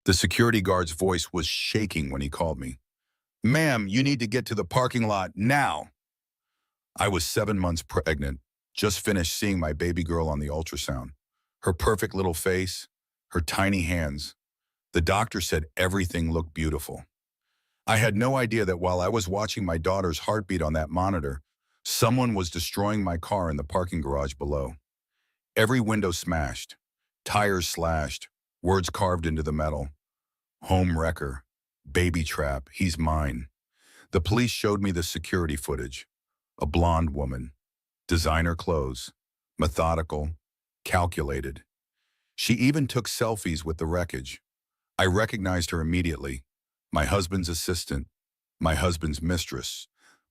The security guard's voice was shaking when he called me. "Ma'am, you need to get to the parking lot now." I was 7 months pregnant, just finished seeing my baby girl on the ultrasound. Her perfect little face, her tiny hands. The doctor said everything looked beautiful. I had no idea that while I was watching my daughter's heartbeat on that monitor, someone was destroying my car in the parking garage below. Every window smashed, tires slashed, words carved into the metal. Home wrecker, baby trap, he's mine. The police showed me the security footage. A blonde woman, designer clothes, methodical, calculated. She even took selfies with the wreckage. I recognized her immediately. My husband's assistant, my husband's mistress.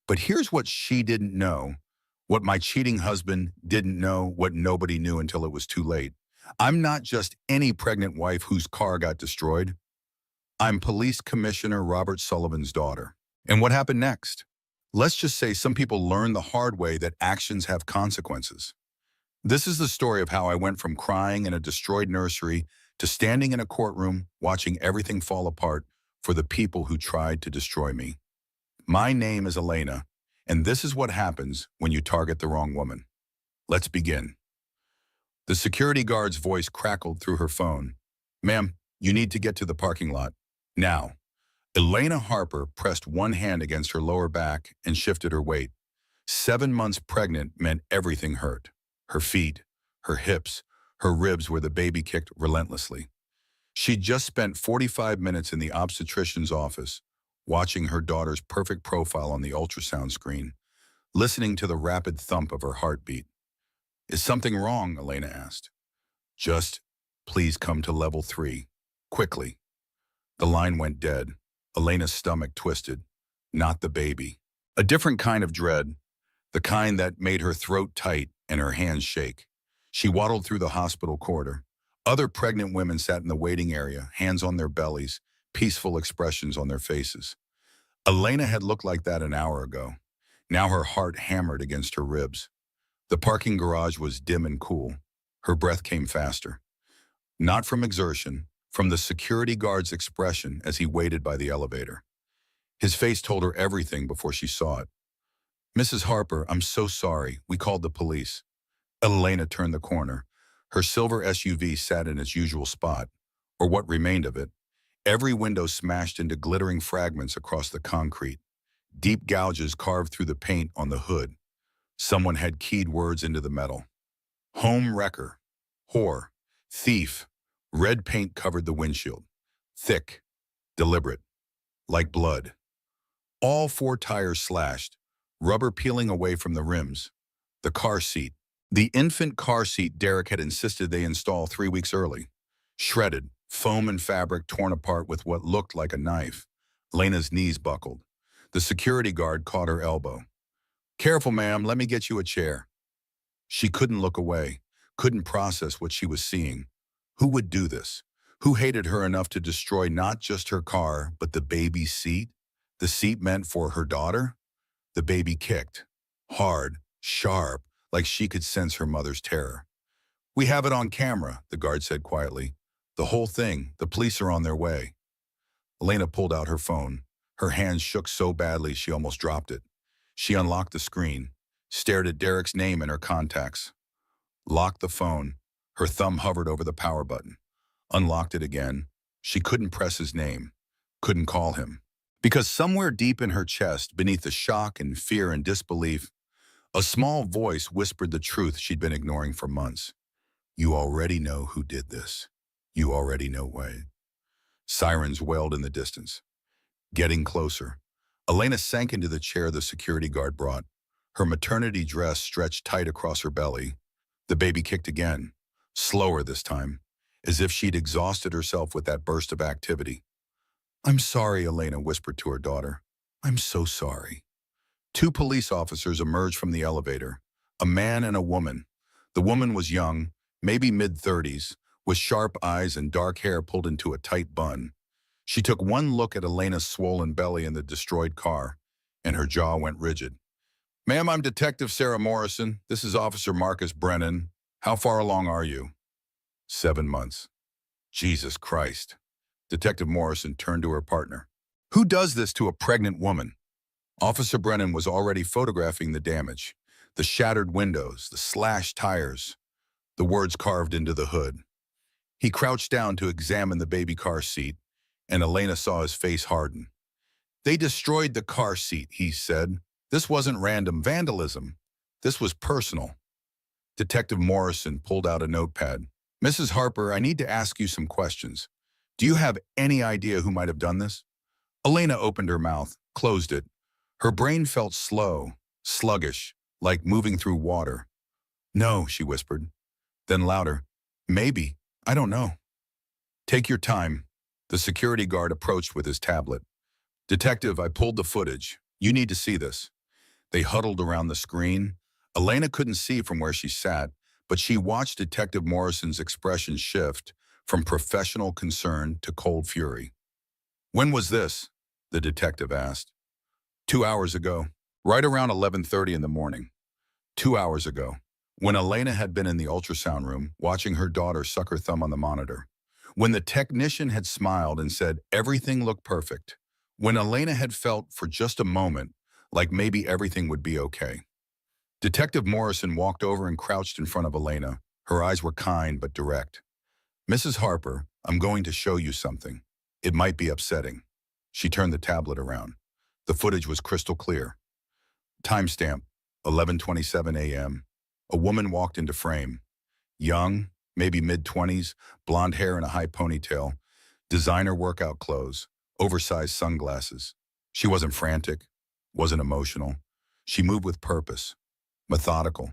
But here's what she didn't know, what my cheating husband didn't know, what nobody knew until it was too late. I'm not just any pregnant wife whose car got destroyed. I'm Police Commissioner Robert Sullivan's daughter. And what happened next? Let's just say some people learn the hard way that actions have consequences. This is the story of how I went from crying in a destroyed nursery to standing in a courtroom watching everything fall apart for the people who tried to destroy me. My name is Elena, and this is what happens when you target the wrong woman. Let's begin. The security guard's voice crackled through her phone. "Ma'am, you need to get to the parking lot. Now." Elena Harper pressed one hand against her lower back and shifted her weight. 7 months pregnant meant everything hurt. Her feet, her hips, her ribs where the baby kicked relentlessly. She'd just spent 45 minutes in the obstetrician's office, watching her daughter's perfect profile on the ultrasound screen, listening to the rapid thump of her heartbeat. "Is something wrong?" Elena asked. "Just, please come to level 3, quickly." The line went dead. Elena's stomach twisted. Not the baby. A different kind of dread, the kind that made her throat tight and her hands shake. She waddled through the hospital corridor. Other pregnant women sat in the waiting area, hands on their bellies, peaceful expressions on their faces. Elena had looked like that an hour ago. Now her heart hammered against her ribs. The parking garage was dim and cool. Her breath came faster. Not from exertion, from the security guard's expression as he waited by the elevator. His face told her everything before she saw it. "Mrs. Harper, I'm so sorry. We called the police." Elena turned the corner. Her silver SUV sat in its usual spot, or what remained of it. Every window smashed into glittering fragments across the concrete. Deep gouges carved through the paint on the hood. Someone had keyed words into the metal. Home wrecker, whore, thief. Red paint covered the windshield. Thick, deliberate, like blood. All 4 tires slashed, rubber peeling away from the rims. The car seat. The infant car seat Derek had insisted they install 3 weeks early. Shredded, foam and fabric torn apart with what looked like a knife. Lena's knees buckled. The security guard caught her elbow. "Careful, ma'am, let me get you a chair." She couldn't look away, couldn't process what she was seeing. Who would do this? Who hated her enough to destroy not just her car, but the baby's seat? The seat meant for her daughter? The baby kicked. Hard, sharp, like she could sense her mother's terror. "We have it on camera," the guard said quietly. "The whole thing. The police are on their way." Elena pulled out her phone. Her hands shook so badly she almost dropped it. She unlocked the screen, stared at Derek's name and her contacts. Locked the phone. Her thumb hovered over the power button. Unlocked it again. She couldn't press his name. Couldn't call him. Because somewhere deep in her chest, beneath the shock and fear and disbelief, a small voice whispered the truth she'd been ignoring for months. "You already know who did this. You already know why." Sirens wailed in the distance. Getting closer. Elena sank into the chair the security guard brought. Her maternity dress stretched tight across her belly. The baby kicked again. Slower this time, as if she'd exhausted herself with that burst of activity. "I'm sorry," Elena whispered to her daughter. "I'm so sorry." 2 police officers emerged from the elevator, a man and a woman. The woman was young, maybe mid-30s, with sharp eyes and dark hair pulled into a tight bun. She took one look at Elena's swollen belly in the destroyed car, and her jaw went rigid. "Ma'am, I'm Detective Sarah Morrison. This is Officer Marcus Brennan. How far along are you?" 7 months. Jesus Christ. Detective Morrison turned to her partner. Who does this to a pregnant woman? Officer Brennan was already photographing the damage. The shattered windows, the slashed tires, the words carved into the hood. He crouched down to examine the baby car seat, and Elena saw his face harden. They destroyed the car seat, he said. This wasn't random vandalism. This was personal. Detective Morrison pulled out a notepad. Mrs. Harper, I need to ask you some questions. Do you have any idea who might have done this? Elena opened her mouth, closed it. Her brain felt slow, sluggish, like moving through water. No, she whispered. Then louder, maybe, I don't know. Take your time. The security guard approached with his tablet. Detective, I pulled the footage. You need to see this. They huddled around the screen. Elena couldn't see from where she sat, but she watched Detective Morrison's expression shift from professional concern to cold fury. When was this? The detective asked. 2 hours ago, right around 11:30 in the morning. 2 hours ago, when Elena had been in the ultrasound room watching her daughter suck her thumb on the monitor. When the technician had smiled and said everything looked perfect. When Elena had felt for just a moment like maybe everything would be okay. Detective Morrison walked over and crouched in front of Elena. Her eyes were kind but direct. Mrs. Harper, I'm going to show you something. It might be upsetting. She turned the tablet around. The footage was crystal clear. Timestamp, 11:27 a.m. A woman walked into frame. Young, maybe mid-20s, blonde hair in a high ponytail, designer workout clothes, oversized sunglasses. She wasn't frantic, wasn't emotional. She moved with purpose, methodical,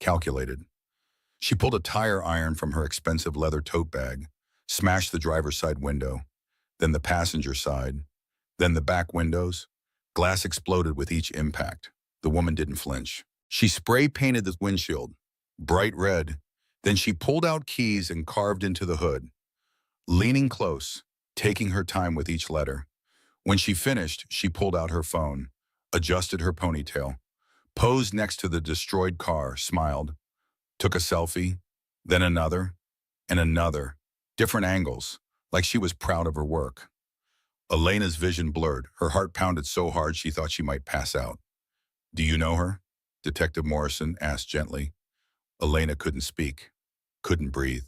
calculated. She pulled a tire iron from her expensive leather tote bag, smashed the driver's side window, then the passenger side, then the back windows. Glass exploded with each impact. The woman didn't flinch. She spray painted the windshield, bright red. Then she pulled out keys and carved into the hood, leaning close, taking her time with each letter. When she finished, she pulled out her phone, adjusted her ponytail, posed next to the destroyed car, smiled, took a selfie, then another, and another, different angles, like she was proud of her work. Elena's vision blurred. Her heart pounded so hard she thought she might pass out. Do you know her? Detective Morrison asked gently. Elena couldn't speak, couldn't breathe.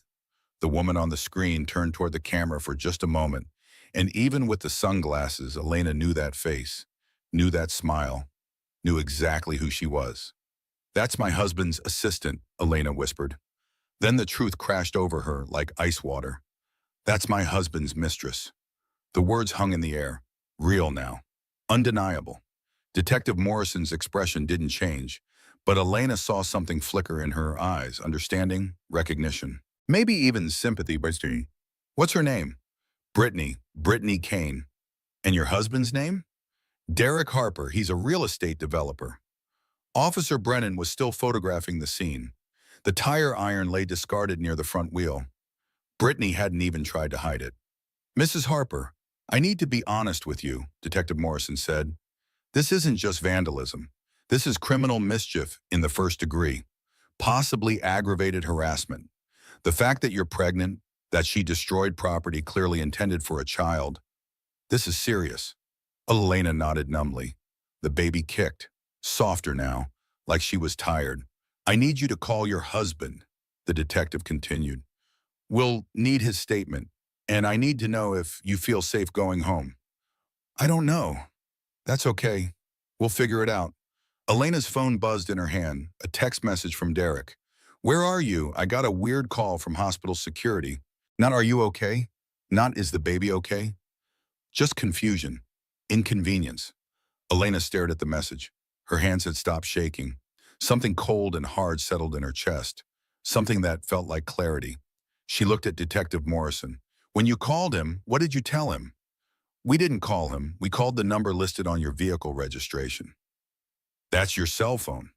The woman on the screen turned toward the camera for just a moment, and even with the sunglasses, Elena knew that face, knew that smile, knew exactly who she was. That's my husband's assistant, Elena whispered. Then the truth crashed over her like ice water. That's my husband's mistress. The words hung in the air, real now, undeniable. Detective Morrison's expression didn't change, but Elena saw something flicker in her eyes, understanding, recognition, maybe even sympathy. What's her name? Brittany Kane. And your husband's name? Derek Harper. He's a real estate developer. Officer Brennan was still photographing the scene. The tire iron lay discarded near the front wheel. Brittany hadn't even tried to hide it. Mrs. Harper, I need to be honest with you, Detective Morrison said. This isn't just vandalism. This is criminal mischief in the first degree, possibly aggravated harassment. The fact that you're pregnant, that she destroyed property clearly intended for a child, this is serious. Elena nodded numbly. The baby kicked, softer now, like she was tired. I need you to call your husband, the detective continued. We'll need his statement, and I need to know if you feel safe going home. I don't know. That's okay. We'll figure it out. Elena's phone buzzed in her hand, a text message from Derek. Where are you? I got a weird call from hospital security. Not are you okay? Not is the baby okay? Just confusion. Inconvenience. Elena stared at the message. Her hands had stopped shaking. Something cold and hard settled in her chest. Something that felt like clarity. She looked at Detective Morrison. When you called him, what did you tell him? We didn't call him. We called the number listed on your vehicle registration. That's your cell phone.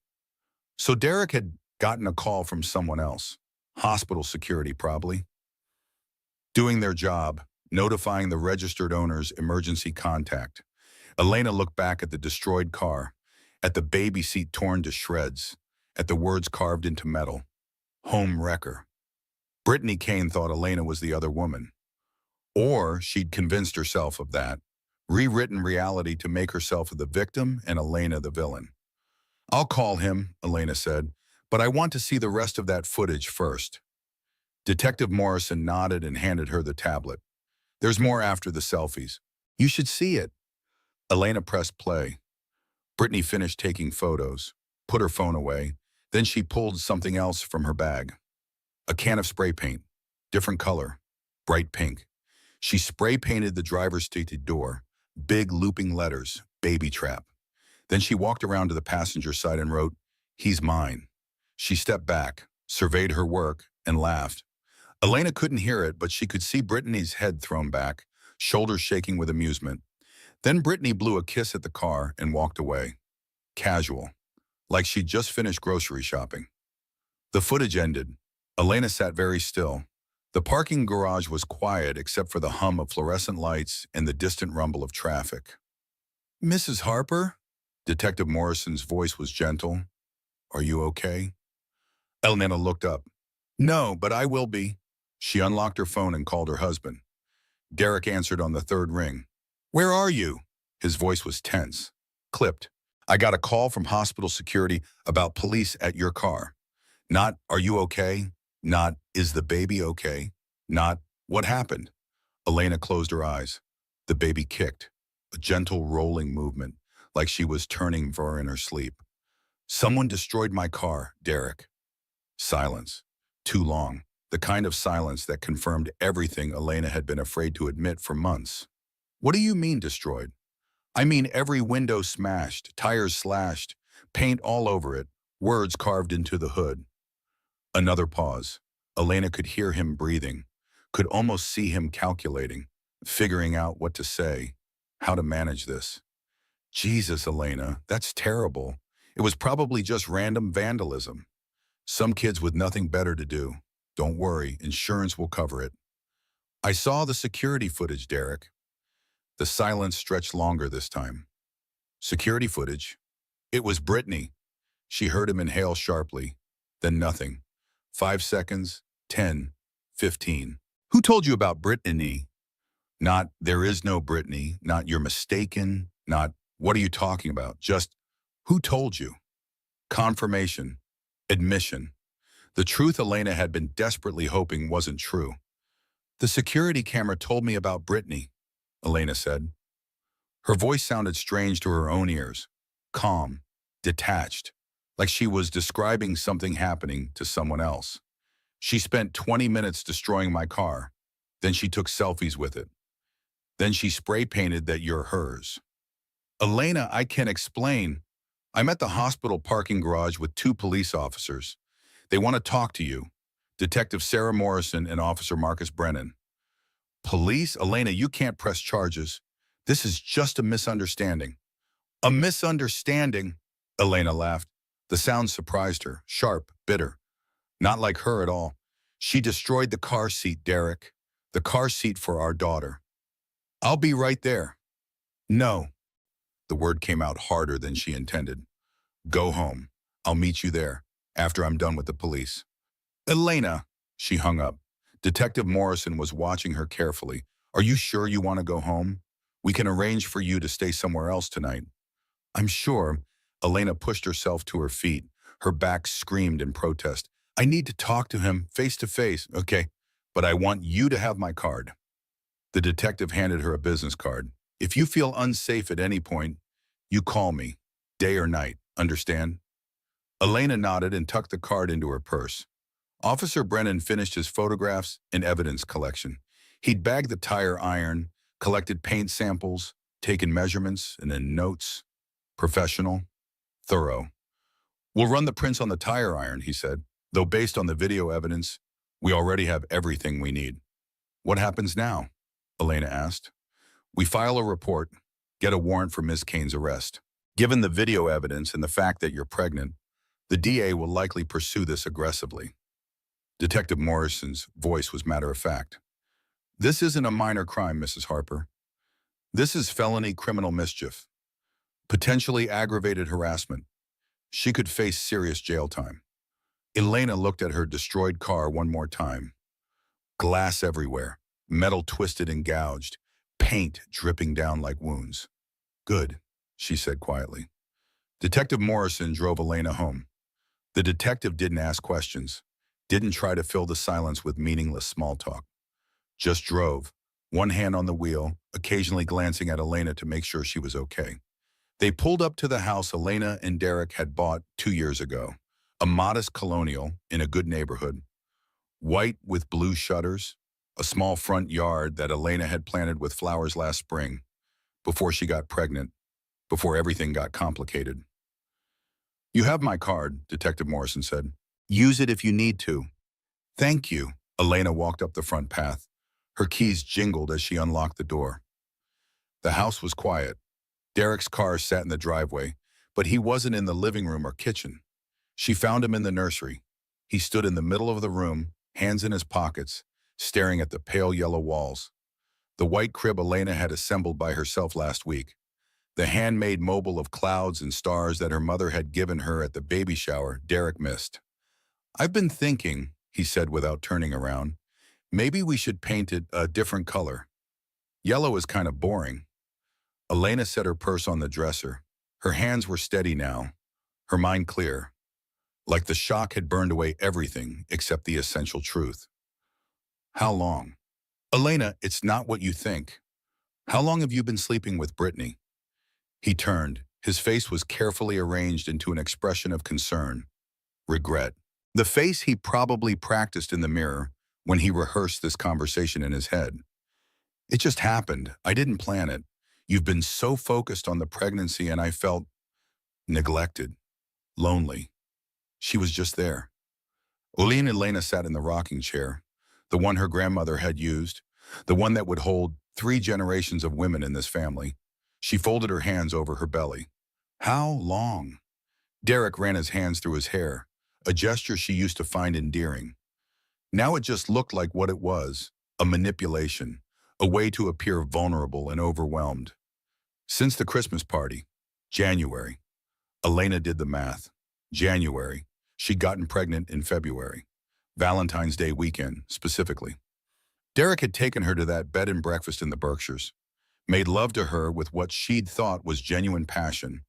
So Derek had gotten a call from someone else. Hospital security, probably. Doing their job, notifying the registered owner's emergency contact. Elena looked back at the destroyed car, at the baby seat torn to shreds, at the words carved into metal. Home wrecker. Brittany Kane thought Elena was the other woman. Or she'd convinced herself of that, rewritten reality to make herself the victim and Elena the villain. I'll call him, Elena said, but I want to see the rest of that footage first. Detective Morrison nodded and handed her the tablet. There's more after the selfies. You should see it. Elena pressed play. Brittany finished taking photos, put her phone away, then she pulled something else from her bag. A can of spray paint, different color, bright pink. She spray painted the driver's seat door, big looping letters, baby trap. Then she walked around to the passenger side and wrote, "He's mine." She stepped back, surveyed her work, and laughed. Elena couldn't hear it, but she could see Brittany's head thrown back, shoulders shaking with amusement. Then Brittany blew a kiss at the car and walked away. Casual, like she'd just finished grocery shopping. The footage ended. Elena sat very still. The parking garage was quiet except for the hum of fluorescent lights and the distant rumble of traffic. "Mrs. Harper?" Detective Morrison's voice was gentle. "Are you okay?" Elena looked up. "No, but I will be." She unlocked her phone and called her husband. Derek answered on the third ring. "Where are you?" His voice was tense. Clipped. "I got a call from hospital security about police at your car. Not, are you okay? Not, is the baby okay? Not, what happened?" Elena closed her eyes. The baby kicked, a gentle rolling movement, like she was turning over in her sleep. "Someone destroyed my car, Derek." Silence. Too long. The kind of silence that confirmed everything Elena had been afraid to admit for months. "What do you mean destroyed?" "I mean every window smashed, tires slashed, paint all over it, words carved into the hood." Another pause. Elena could hear him breathing, could almost see him calculating, figuring out what to say, how to manage this. "Jesus, Elena, that's terrible. It was probably just random vandalism. Some kids with nothing better to do. Don't worry, insurance will cover it." "I saw the security footage, Derek." The silence stretched longer this time. Security footage? It was Brittany. She heard him inhale sharply, then nothing. 5 seconds, 10, 15. "Who told you about Brittany?" Not, "There is no Brittany," not, "You're mistaken," not, "What are you talking about?" Just, "Who told you?" Confirmation. Admission. The truth Elena had been desperately hoping wasn't true. "The security camera told me about Brittany," Elena said. Her voice sounded strange to her own ears. Calm, detached, like she was describing something happening to someone else. "She spent 20 minutes destroying my car. Then she took selfies with it. Then she spray painted that you're hers." "Elena, I can explain. I'm at the hospital parking garage with 2 police officers. They want to talk to you. Detective Sarah Morrison and Officer Marcus Brennan." "Police? Elena, you can't press charges. This is just a misunderstanding." "A misunderstanding?" Elena laughed. The sound surprised her, sharp, bitter. Not like her at all. "She destroyed the car seat, Derek. The car seat for our daughter." "I'll be right there." "No." The word came out harder than she intended. "Go home. I'll meet you there, after I'm done with the police." "Elena." She hung up. Detective Morrison was watching her carefully. "Are you sure you want to go home? We can arrange for you to stay somewhere else tonight." "I'm sure." Elena pushed herself to her feet. Her back screamed in protest. "I need to talk to him face to face." "Okay, but I want you to have my card." The detective handed her a business card. "If you feel unsafe at any point, you call me, day or night, understand?" Elena nodded and tucked the card into her purse. Officer Brennan finished his photographs and evidence collection. He'd bagged the tire iron, collected paint samples, taken measurements, and then notes. Professional, thorough. "We'll run the prints on the tire iron," he said, "though based on the video evidence, we already have everything we need." "What happens now?" Elena asked. "We file a report, get a warrant for Ms. Kane's arrest. Given the video evidence and the fact that you're pregnant, the DA will likely pursue this aggressively." Detective Morrison's voice was matter-of-fact. "This isn't a minor crime, Mrs. Harper. This is felony criminal mischief, potentially aggravated harassment. She could face serious jail time." Elena looked at her destroyed car one more time. Glass everywhere, metal twisted and gouged, paint dripping down like wounds. Good, she said quietly. Detective Morrison drove Elena home. The detective didn't ask questions, didn't try to fill the silence with meaningless small talk. Just drove, one hand on the wheel, occasionally glancing at Elena to make sure she was okay. They pulled up to the house Elena and Derek had bought 2 years ago, a modest colonial in a good neighborhood, white with blue shutters, a small front yard that Elena had planted with flowers last spring, before she got pregnant, before everything got complicated. You have my card, Detective Morrison said. Use it if you need to. Thank you. Elena walked up the front path. Her keys jingled as she unlocked the door. The house was quiet. Derek's car sat in the driveway, but he wasn't in the living room or kitchen. She found him in the nursery. He stood in the middle of the room, hands in his pockets, staring at the pale yellow walls. The white crib Elena had assembled by herself last week. The handmade mobile of clouds and stars that her mother had given her at the baby shower Derek missed. I've been thinking, he said without turning around, maybe we should paint it a different color. Yellow is kind of boring. Elena set her purse on the dresser. Her hands were steady now, her mind clear, like the shock had burned away everything except the essential truth. How long? Elena, it's not what you think. How long have you been sleeping with Brittany? He turned. His face was carefully arranged into an expression of concern, regret. The face he probably practiced in the mirror when he rehearsed this conversation in his head. It just happened. I didn't plan it. You've been so focused on the pregnancy and I felt neglected, lonely. She was just there. Elena sat in the rocking chair, the one her grandmother had used, the one that would hold 3 generations of women in this family. She folded her hands over her belly. How long? Derek ran his hands through his hair, a gesture she used to find endearing. Now it just looked like what it was, a manipulation, a way to appear vulnerable and overwhelmed. Since the Christmas party, January. Elena did the math. January. She'd gotten pregnant in February. Valentine's Day weekend, specifically. Derek had taken her to that bed and breakfast in the Berkshires, made love to her with what she'd thought was genuine passion,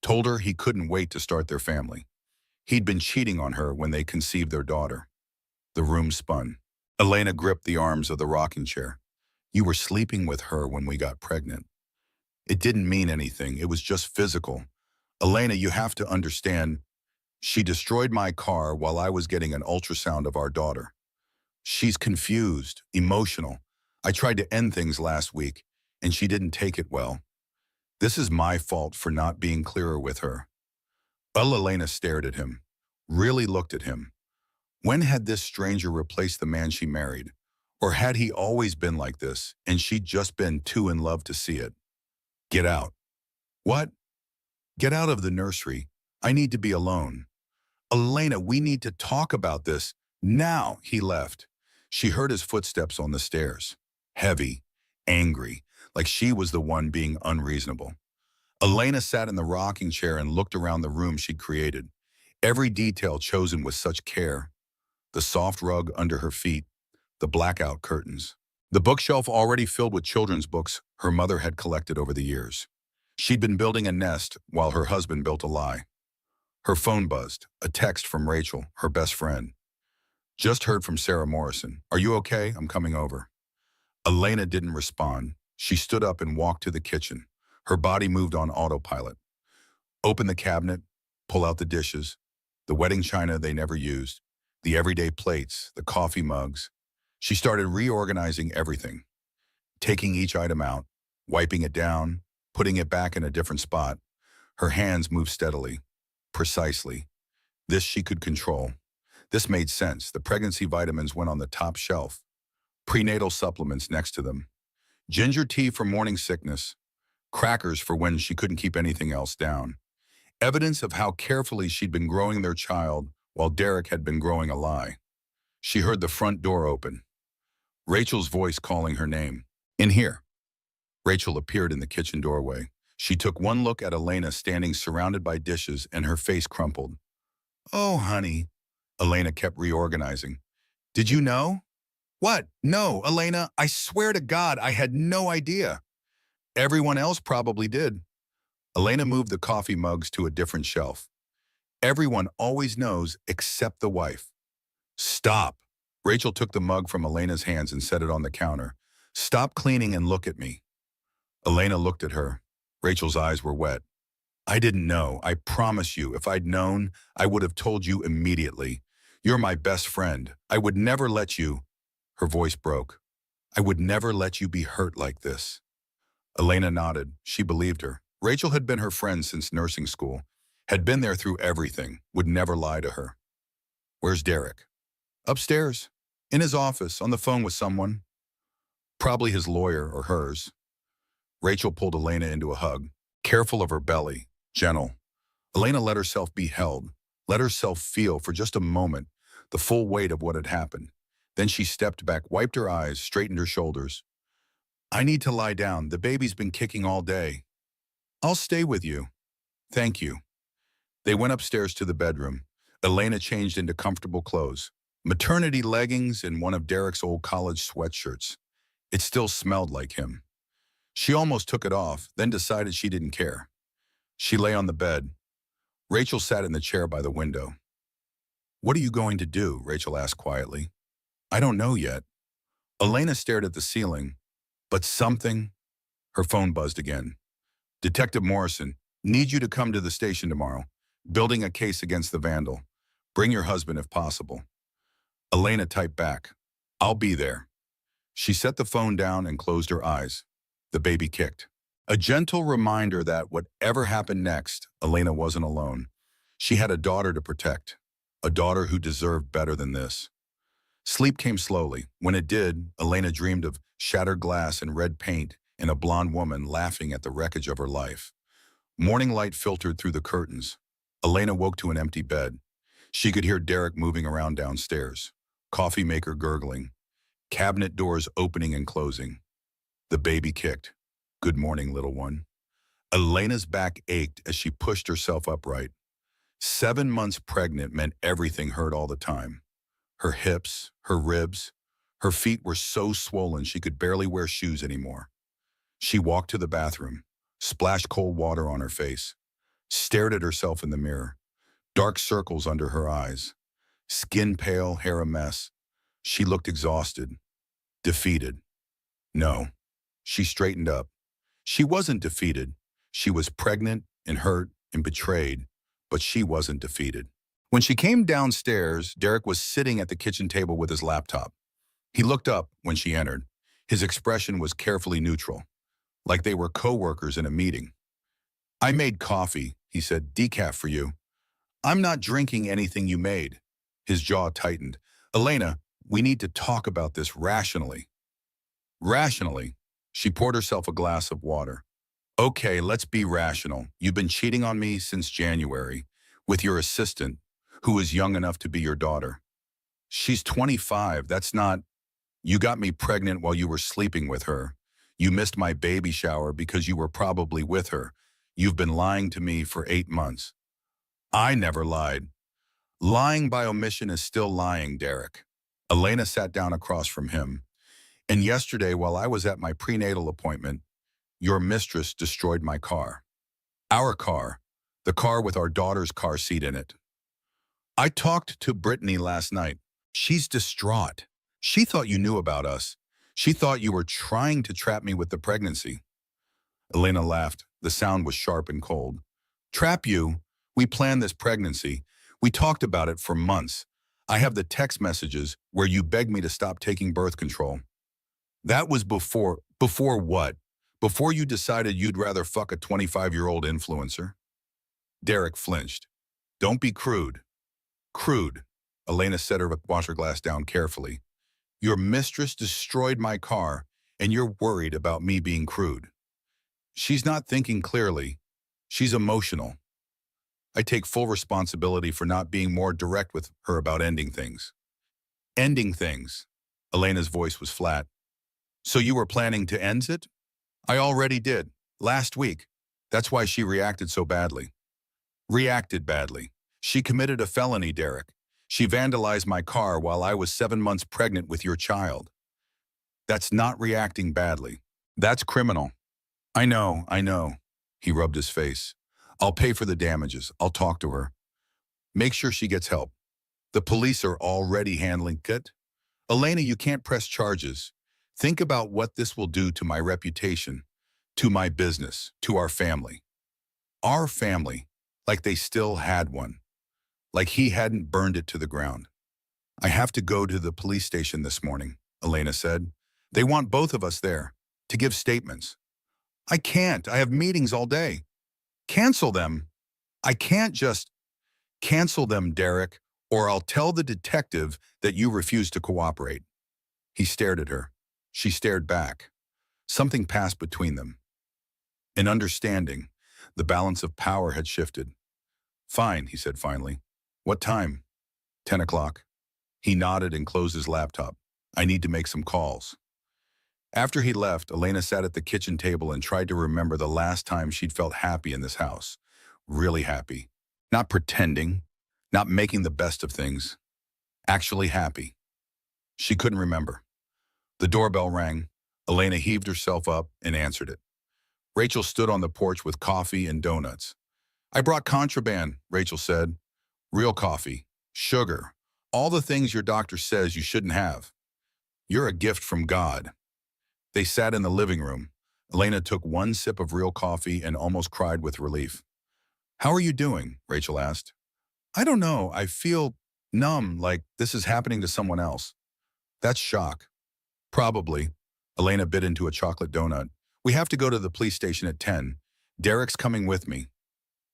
told her he couldn't wait to start their family. He'd been cheating on her when they conceived their daughter. The room spun. Elena gripped the arms of the rocking chair. You were sleeping with her when we got pregnant. It didn't mean anything. It was just physical. Elena, you have to understand, she destroyed my car while I was getting an ultrasound of our daughter. She's confused, emotional. I tried to end things last week, and she didn't take it well. This is my fault for not being clearer with her. Elena stared at him, really looked at him. When had this stranger replaced the man she married? Or had he always been like this, and she'd just been too in love to see it? Get out. What? Get out of the nursery. I need to be alone. Elena, we need to talk about this. Now, he left. She heard his footsteps on the stairs. Heavy, angry, like she was the one being unreasonable. Elena sat in the rocking chair and looked around the room she'd created. Every detail chosen with such care. The soft rug under her feet, the blackout curtains. The bookshelf already filled with children's books her mother had collected over the years. She'd been building a nest while her husband built a lie. Her phone buzzed, a text from Rachel, her best friend. Just heard from Sarah Morrison. Are you okay? I'm coming over. Elena didn't respond. She stood up and walked to the kitchen. Her body moved on autopilot. Open the cabinet, pull out the dishes, the wedding china they never used, the everyday plates, the coffee mugs. She started reorganizing everything, taking each item out, wiping it down, putting it back in a different spot. Her hands moved steadily, precisely. This she could control. This made sense. The pregnancy vitamins went on the top shelf. Prenatal supplements next to them. Ginger tea for morning sickness. Crackers for when she couldn't keep anything else down. Evidence of how carefully she'd been growing their child while Derek had been growing a lie. She heard the front door open. Rachel's voice calling her name. In here. Rachel appeared in the kitchen doorway. She took one look at Elena standing surrounded by dishes and her face crumpled. Oh, honey. Elena kept reorganizing. Did you know? What? No, Elena, I swear to God, I had no idea. Everyone else probably did. Elena moved the coffee mugs to a different shelf. Everyone always knows except the wife. Stop. Rachel took the mug from Elena's hands and set it on the counter. Stop cleaning and look at me. Elena looked at her. Rachel's eyes were wet. I didn't know. I promise you, if I'd known, I would have told you immediately. You're my best friend. I would never let you. Her voice broke. I would never let you be hurt like this. Elena nodded. She believed her. Rachel had been her friend since nursing school, had been there through everything, would never lie to her. Where's Derek? Upstairs. In his office, on the phone with someone. Probably his lawyer or hers. Rachel pulled Elena into a hug, careful of her belly, gentle. Elena let herself be held, let herself feel for just a moment the full weight of what had happened. Then she stepped back, wiped her eyes, straightened her shoulders. I need to lie down. The baby's been kicking all day. I'll stay with you. Thank you. They went upstairs to the bedroom. Elena changed into comfortable clothes, maternity leggings and one of Derek's old college sweatshirts. It still smelled like him. She almost took it off, then decided she didn't care. She lay on the bed. Rachel sat in the chair by the window. What are you going to do? Rachel asked quietly. I don't know yet. Elena stared at the ceiling, but something... Her phone buzzed again. Detective Morrison, need you to come to the station tomorrow. Building a case against the vandal. Bring your husband if possible. Elena typed back. I'll be there. She set the phone down and closed her eyes. The baby kicked. A gentle reminder that whatever happened next, Elena wasn't alone. She had a daughter to protect. A daughter who deserved better than this. Sleep came slowly. When it did, Elena dreamed of shattered glass and red paint and a blonde woman laughing at the wreckage of her life. Morning light filtered through the curtains. Elena woke to an empty bed. She could hear Derek moving around downstairs. Coffee maker gurgling. Cabinet doors opening and closing. The baby kicked. Good morning, little one. Elena's back ached as she pushed herself upright. 7 months pregnant meant everything hurt all the time. Her hips, her ribs, her feet were so swollen she could barely wear shoes anymore. She walked to the bathroom, splashed cold water on her face, stared at herself in the mirror. Dark circles under her eyes. Skin pale, hair a mess. She looked exhausted, defeated. No, she straightened up. She wasn't defeated. She was pregnant and hurt and betrayed, but she wasn't defeated. When she came downstairs, Derek was sitting at the kitchen table with his laptop. He looked up when she entered. His expression was carefully neutral, like they were co-workers in a meeting. I made coffee, he said, decaf for you. I'm not drinking anything you made. His jaw tightened. Elena, we need to talk about this rationally. Rationally? She poured herself a glass of water. Okay, let's be rational. You've been cheating on me since January with your assistant, who is young enough to be your daughter. She's 25, that's not... You got me pregnant while you were sleeping with her. You missed my baby shower because you were probably with her. You've been lying to me for 8 months. I never lied. Lying by omission is still lying, Derek. Elena sat down across from him. And yesterday, while I was at my prenatal appointment, your mistress destroyed my car. Our car. The car with our daughter's car seat in it. I talked to Brittany last night. She's distraught. She thought you knew about us. She thought you were trying to trap me with the pregnancy. Elena laughed. The sound was sharp and cold. Trap you? We planned this pregnancy. We talked about it for months. I have the text messages where you begged me to stop taking birth control. That was before what? Before you decided you'd rather fuck a 25-year-old influencer? Derek flinched. Don't be crude. Crude. Elena set her washer glass down carefully. Your mistress destroyed my car, and you're worried about me being crude. She's not thinking clearly. She's emotional. I take full responsibility for not being more direct with her about ending things. Ending things. Elena's voice was flat. So you were planning to end it? I already did. Last week. That's why she reacted so badly. Reacted badly. She committed a felony, Derek. She vandalized my car while I was 7 months pregnant with your child. That's not reacting badly. That's criminal. I know. He rubbed his face. I'll pay for the damages. I'll talk to her. Make sure she gets help. The police are already handling it. Elena, you can't press charges. Think about what this will do to my reputation, to my business, to our family. Our family, like they still had one, like he hadn't burned it to the ground. I have to go to the police station this morning, Elena said. They want both of us there to give statements. I can't. I have meetings all day. Cancel them. I can't just cancel them, Derek, or I'll tell the detective that you refuse to cooperate. He stared at her. She stared back. Something passed between them. An understanding. The balance of power had shifted. Fine, he said finally. What time? 10 o'clock. He nodded and closed his laptop. I need to make some calls. After he left, Elena sat at the kitchen table and tried to remember the last time she'd felt happy in this house. Really happy. Not pretending, not making the best of things. Actually happy. She couldn't remember. The doorbell rang. Elena heaved herself up and answered it. Rachel stood on the porch with coffee and donuts. I brought contraband, Rachel said. Real coffee, sugar, all the things your doctor says you shouldn't have. You're a gift from God. They sat in the living room. Elena took one sip of real coffee and almost cried with relief. How are you doing? Rachel asked. I don't know. I feel numb, like this is happening to someone else. That's shock. Probably. Elena bit into a chocolate donut. We have to go to the police station at 10. Derek's coming with me.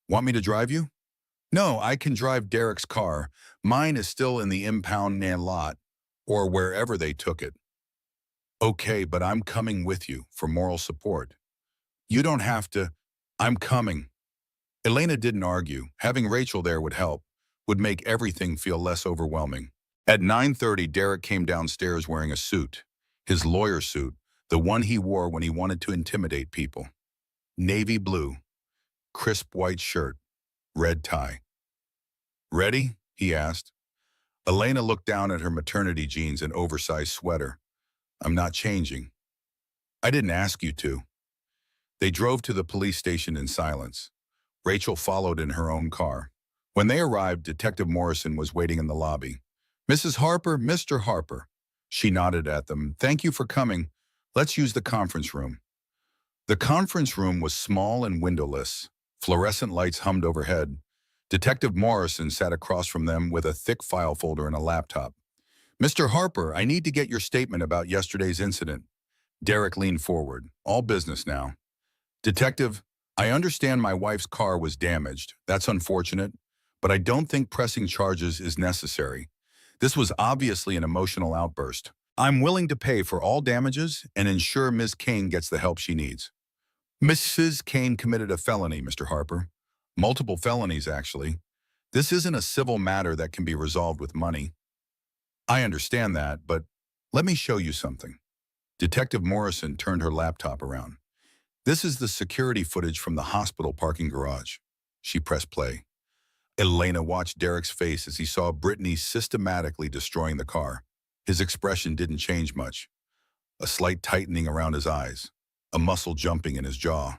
Want me to drive you? No, I can drive Derek's car. Mine is still in the impound lot, or wherever they took it. Okay, but I'm coming with you for moral support. You don't have to. I'm coming. Elena didn't argue. Having Rachel there would help, would make everything feel less overwhelming. At 9:30, Derek came downstairs wearing a suit, his lawyer suit, the one he wore when he wanted to intimidate people. Navy blue, crisp white shirt, red tie. Ready? He asked. Elena looked down at her maternity jeans and oversized sweater. I'm not changing. I didn't ask you to. They drove to the police station in silence. Rachel followed in her own car. When they arrived, Detective Morrison was waiting in the lobby. Mrs. Harper, Mr. Harper. She nodded at them. Thank you for coming. Let's use the conference room. The conference room was small and windowless. Fluorescent lights hummed overhead. Detective Morrison sat across from them with a thick file folder and a laptop. Mr. Harper, I need to get your statement about yesterday's incident. Derek leaned forward. All business now. Detective, I understand my wife's car was damaged. That's unfortunate, but I don't think pressing charges is necessary. This was obviously an emotional outburst. I'm willing to pay for all damages and ensure Ms. Kane gets the help she needs. Mrs. Kane committed a felony, Mr. Harper. Multiple felonies, actually. This isn't a civil matter that can be resolved with money. I understand that, but let me show you something. Detective Morrison turned her laptop around. This is the security footage from the hospital parking garage. She pressed play. Elena watched Derek's face as he saw Brittany systematically destroying the car. His expression didn't change much. A slight tightening around his eyes, a muscle jumping in his jaw.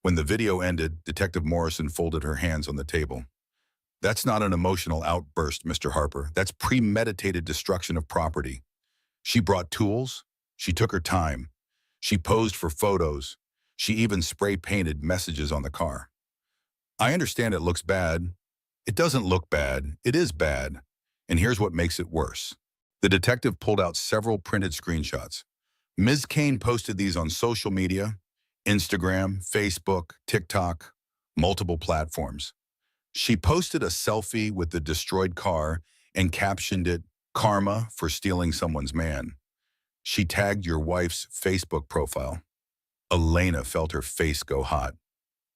When the video ended, Detective Morrison folded her hands on the table. That's not an emotional outburst, Mr. Harper. That's premeditated destruction of property. She brought tools. She took her time. She posed for photos. She even spray-painted messages on the car. I understand it looks bad. It doesn't look bad. It is bad. And here's what makes it worse. The detective pulled out several printed screenshots. Ms. Kane posted these on social media, Instagram, Facebook, TikTok, multiple platforms. She posted a selfie with the destroyed car and captioned it, "Karma for stealing someone's man." She tagged your wife's Facebook profile. Elena felt her face go hot.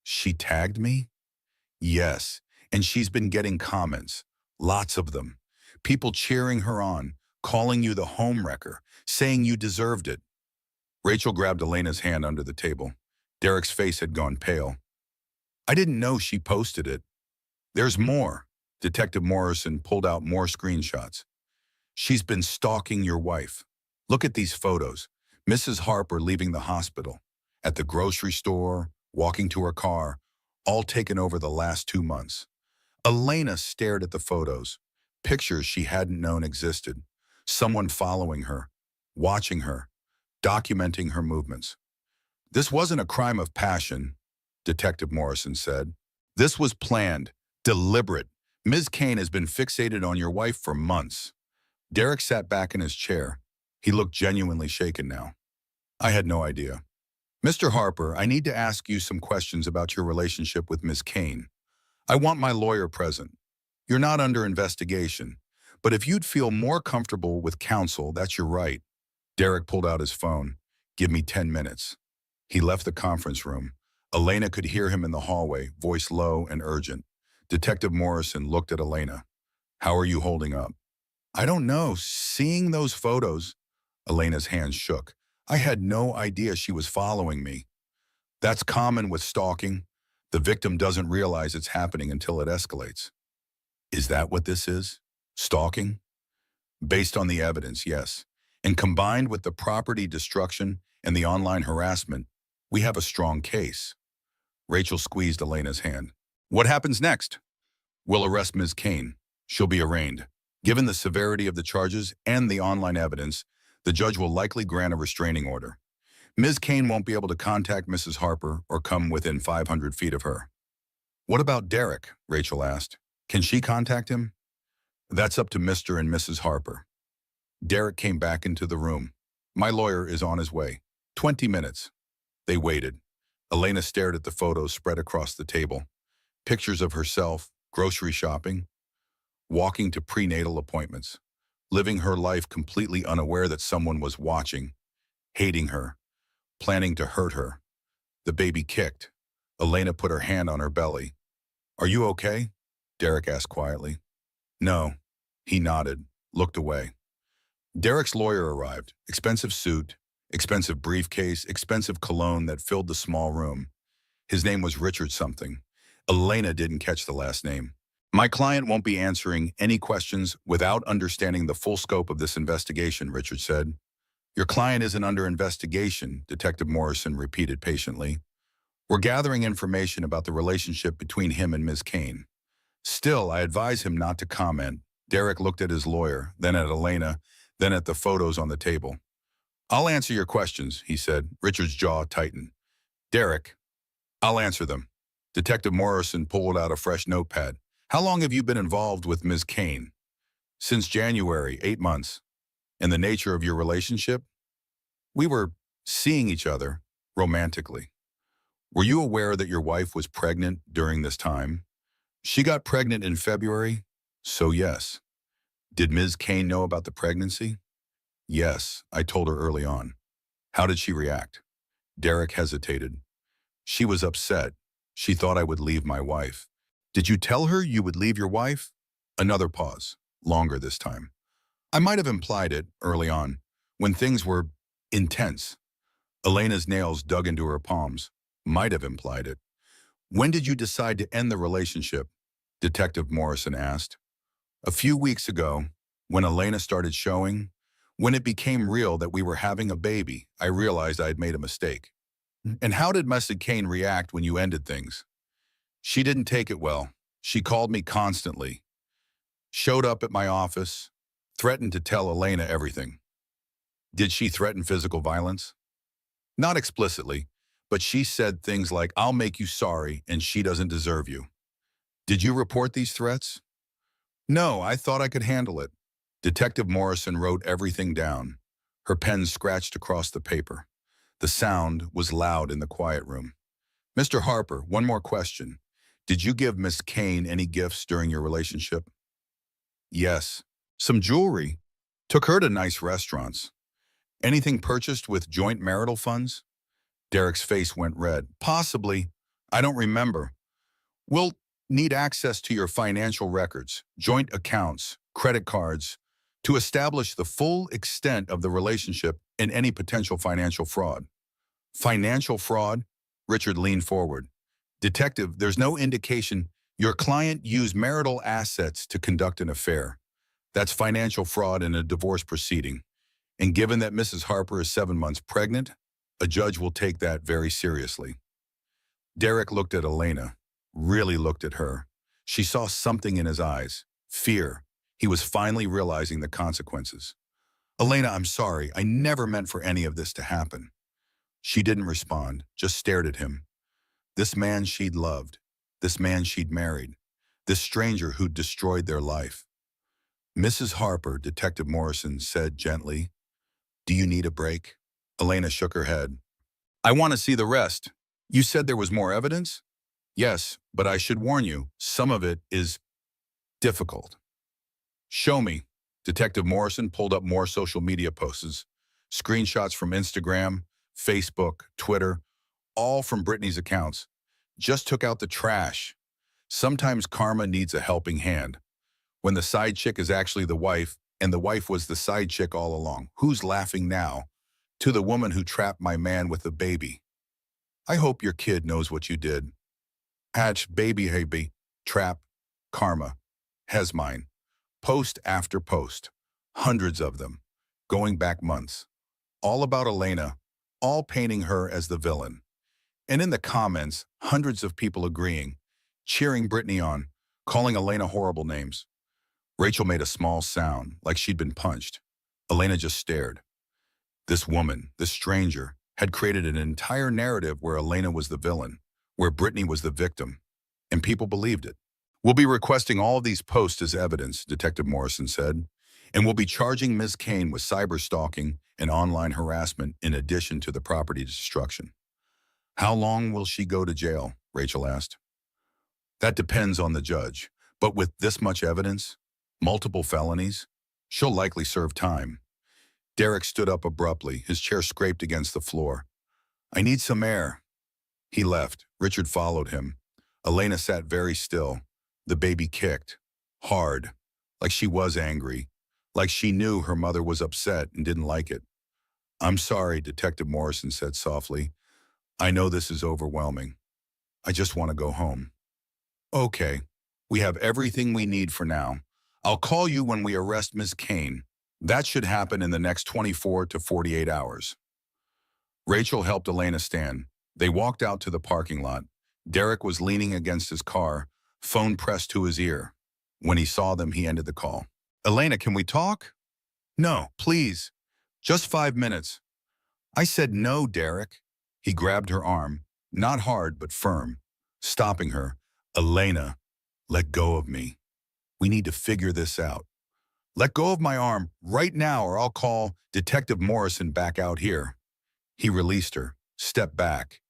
She tagged me? Yes, and she's been getting comments, lots of them. People cheering her on, calling you the homewrecker, saying you deserved it. Rachel grabbed Elena's hand under the table. Derek's face had gone pale. I didn't know she posted it. There's more. Detective Morrison pulled out more screenshots. She's been stalking your wife. Look at these photos. Mrs. Harper leaving the hospital, at the grocery store, walking to her car, all taken over the last 2 months. Elena stared at the photos, pictures she hadn't known existed, someone following her, watching her, documenting her movements. This wasn't a crime of passion, Detective Morrison said. This was planned, deliberate. Ms. Kane has been fixated on your wife for months. Derek sat back in his chair. He looked genuinely shaken now. I had no idea. Mr. Harper, I need to ask you some questions about your relationship with Ms. Kane. I want my lawyer present. You're not under investigation, but if you'd feel more comfortable with counsel, that's your right. Derek pulled out his phone. Give me 10 minutes. He left the conference room. Elena could hear him in the hallway, voice low and urgent. Detective Morrison looked at Elena. How are you holding up? I don't know. Seeing those photos, Elena's hands shook. I had no idea she was following me. That's common with stalking. The victim doesn't realize it's happening until it escalates. Is that what this is? Stalking? Based on the evidence, yes. And combined with the property destruction and the online harassment, we have a strong case. Rachel squeezed Elena's hand. What happens next? We'll arrest Ms. Kane. She'll be arraigned. Given the severity of the charges and the online evidence, the judge will likely grant a restraining order. Ms. Kane won't be able to contact Mrs. Harper or come within 500 feet of her. What about Derek? Rachel asked. Can she contact him? That's up to Mr. and Mrs. Harper. Derek came back into the room. My lawyer is on his way. 20 minutes. They waited. Elena stared at the photos spread across the table. Pictures of herself, grocery shopping, walking to prenatal appointments, living her life completely unaware that someone was watching, hating her, planning to hurt her. The baby kicked. Elena put her hand on her belly. Are you okay? Derek asked quietly. No. He nodded, looked away. Derek's lawyer arrived. Expensive suit, expensive briefcase, expensive cologne that filled the small room. His name was Richard something. Elena didn't catch the last name. My client won't be answering any questions without understanding the full scope of this investigation, Richard said. Your client isn't under investigation, Detective Morrison repeated patiently. We're gathering information about the relationship between him and Ms. Kane. Still, I advise him not to comment. Derek looked at his lawyer, then at Elena, then at the photos on the table. I'll answer your questions, he said. Richard's jaw tightened. Derek, I'll answer them. Detective Morrison pulled out a fresh notepad. How long have you been involved with Ms. Kane? Since January, 8 months. And the nature of your relationship? We were seeing each other romantically. Were you aware that your wife was pregnant during this time? She got pregnant in February, so yes. Did Ms. Kane know about the pregnancy? Yes, I told her early on. How did she react? Derek hesitated. She was upset. She thought I would leave my wife. Did you tell her you would leave your wife? Another pause, longer this time. I might have implied it early on, when things were intense. Elena's nails dug into her palms. Might have implied it. When did you decide to end the relationship? Detective Morrison asked. A few weeks ago, when Elena started showing, when it became real that we were having a baby, I realized I had made a mistake. And how did Mrs. Kane react when you ended things? She didn't take it well. She called me constantly. Showed up at my office, threatened to tell Elena everything. Did she threaten physical violence? Not explicitly, but she said things like, I'll make you sorry and she doesn't deserve you. Did you report these threats? No, I thought I could handle it. Detective Morrison wrote everything down. Her pen scratched across the paper. The sound was loud in the quiet room. Mr. Harper, one more question. Did you give Miss Kane any gifts during your relationship? Yes. Some jewelry. Took her to nice restaurants. Anything purchased with joint marital funds? Derek's face went red. Possibly. I don't remember. We'll need access to your financial records, joint accounts, credit cards, to establish the full extent of the relationship and any potential financial fraud. Financial fraud? Richard leaned forward. Detective, there's no indication your client used marital assets to conduct an affair. That's financial fraud in a divorce proceeding. And given that Mrs. Harper is 7 months pregnant, a judge will take that very seriously. Derek looked at Elena, really looked at her. She saw something in his eyes, fear. He was finally realizing the consequences. Elena, I'm sorry. I never meant for any of this to happen. She didn't respond, just stared at him. This man she'd loved, this man she'd married, this stranger who'd destroyed their life. Mrs. Harper, Detective Morrison said gently, "Do you need a break?" Elena shook her head. "I want to see the rest. You said there was more evidence?" "Yes, but I should warn you, some of it is difficult." "Show me." Detective Morrison pulled up more social media posts, screenshots from Instagram, Facebook, Twitter, all from Brittany's accounts. Just took out the trash. Sometimes karma needs a helping hand. When the side chick is actually the wife, and the wife was the side chick all along. Who's laughing now? To the woman who trapped my man with the baby. I hope your kid knows what you did. Hatch, baby, trap, karma. Has mine. Post after post. Hundreds of them. Going back months. All about Elena. All painting her as the villain. And in the comments, hundreds of people agreeing, cheering Brittany on, calling Elena horrible names. Rachel made a small sound, like she'd been punched. Elena just stared. This woman, this stranger, had created an entire narrative where Elena was the villain, where Brittany was the victim, and people believed it. "We'll be requesting all of these posts as evidence," Detective Morrison said, "and we'll be charging Ms. Kane with cyber-stalking and online harassment in addition to the property destruction." "How long will she go to jail?" Rachel asked. "That depends on the judge, but with this much evidence, multiple felonies, she'll likely serve time." Derek stood up abruptly, his chair scraped against the floor. "I need some air." He left. Richard followed him. Elena sat very still. The baby kicked. Hard. Like she was angry. Like she knew her mother was upset and didn't like it. "I'm sorry," Detective Morrison said softly. "I know this is overwhelming. I just want to go home." "Okay. We have everything we need for now. I'll call you when we arrest Ms. Kane. That should happen in the next 24 to 48 hours. Rachel helped Elena stand. They walked out to the parking lot. Derek was leaning against his car, phone pressed to his ear. When he saw them, he ended the call. "Elena, can we talk?" "No, please. Just 5 minutes." "I said no, Derek." He grabbed her arm, not hard but firm, stopping her. "Elena, let go of me. We need to figure this out. Let go of my arm right now or I'll call Detective Morrison back out here." He released her, stepped back.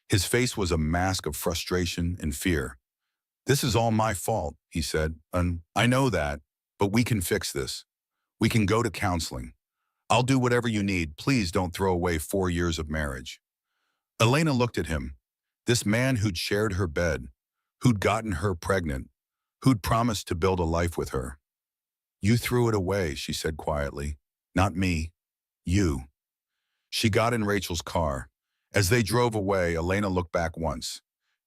His face was a mask of frustration and fear. "This is all my fault," he said. I know that, but we can fix this. We can go to counseling. I'll do whatever you need. Please don't throw away 4 years of marriage." Elena looked at him. This man who'd shared her bed, who'd gotten her pregnant, who'd promised to build a life with her. "You threw it away," she said quietly. "Not me. You." She got in Rachel's car. As they drove away, Elena looked back once.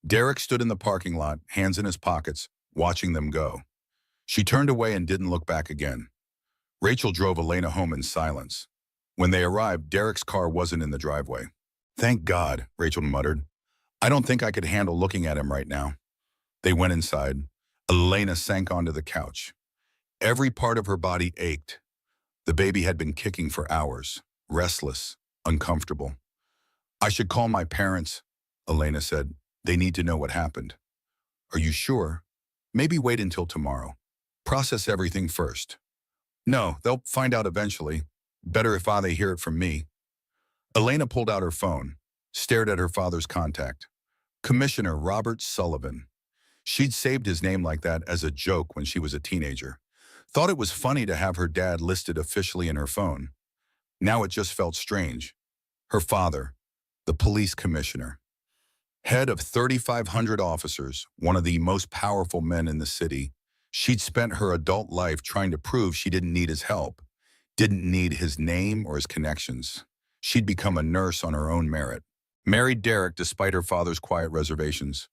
Derek stood in the parking lot, hands in his pockets, watching them go. She turned away and didn't look back again. Rachel drove Elena home in silence. When they arrived, Derek's car wasn't in the driveway. "Thank God," Rachel muttered. "I don't think I could handle looking at him right now." They went inside. Elena sank onto the couch. Every part of her body ached. The baby had been kicking for hours, restless, uncomfortable. "I should call my parents," Elena said. "They need to know what happened." "Are you sure? Maybe wait until tomorrow. Process everything first." "No, they'll find out eventually. Better if they hear it from me." Elena pulled out her phone, stared at her father's contact. Commissioner Robert Sullivan. She'd saved his name like that as a joke when she was a teenager. Thought it was funny to have her dad listed officially in her phone. Now it just felt strange. Her father, the police commissioner. Head of 3,500 officers, one of the most powerful men in the city. She'd spent her adult life trying to prove she didn't need his help, didn't need his name or his connections. She'd become a nurse on her own merit. Married Derek despite her father's quiet reservations.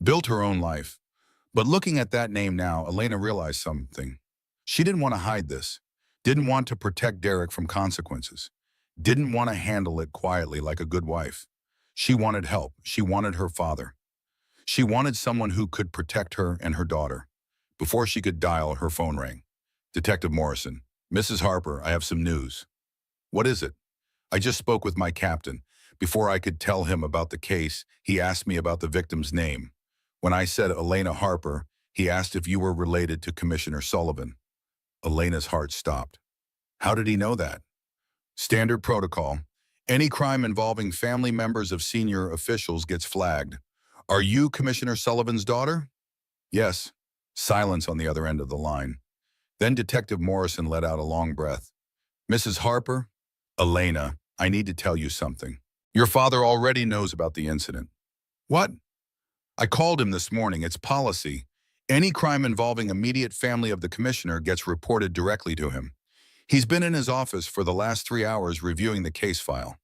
Built her own life. But looking at that name now, Elena realized something. She didn't want to hide this. Didn't want to protect Derek from consequences. Didn't want to handle it quietly like a good wife. She wanted help. She wanted her father. She wanted someone who could protect her and her daughter. Before she could dial, her phone rang. Detective Morrison. Mrs. Harper, I have some news. What is it? I just spoke with my captain. Before I could tell him about the case, he asked me about the victim's name. When I said Elena Harper, he asked if you were related to Commissioner Sullivan. Elena's heart stopped. How did he know that? Standard protocol. Any crime involving family members of senior officials gets flagged. Are you Commissioner Sullivan's daughter? Yes. Silence on the other end of the line. Then Detective Morrison let out a long breath. Mrs. Harper? Elena, I need to tell you something. Your father already knows about the incident. What? I called him this morning. It's policy. Any crime involving immediate family of the commissioner gets reported directly to him. He's been in his office for the last 3 hours reviewing the case file.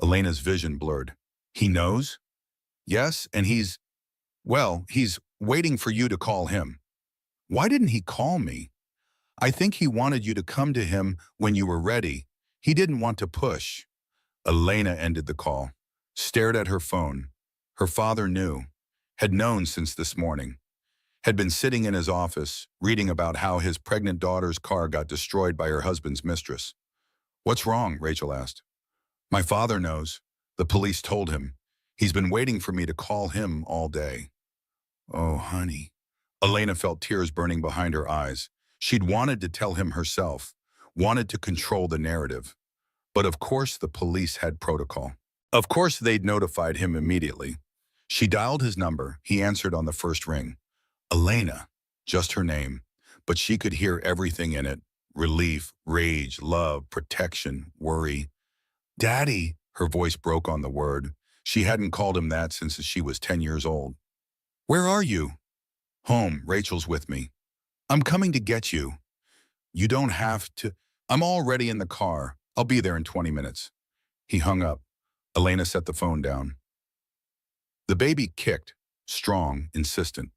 Elena's vision blurred. He knows? Yes, and he's waiting for you to call him. Why didn't he call me? I think he wanted you to come to him when you were ready. He didn't want to push. Elena ended the call, stared at her phone. Her father knew, had known since this morning, had been sitting in his office, reading about how his pregnant daughter's car got destroyed by her husband's mistress. What's wrong? Rachel asked. My father knows. The police told him. He's been waiting for me to call him all day. Oh, honey. Elena felt tears burning behind her eyes. She'd wanted to tell him herself, wanted to control the narrative. But of course the police had protocol. Of course they'd notified him immediately. She dialed his number. He answered on the first ring. Elena, just her name, but she could hear everything in it. Relief, rage, love, protection, worry. Daddy, her voice broke on the word. She hadn't called him that since she was 10 years old. Where are you? Home, Rachel's with me. I'm coming to get you. You don't have to. I'm already in the car. I'll be there in 20 minutes. He hung up. Elena set the phone down. The baby kicked, strong, insistent.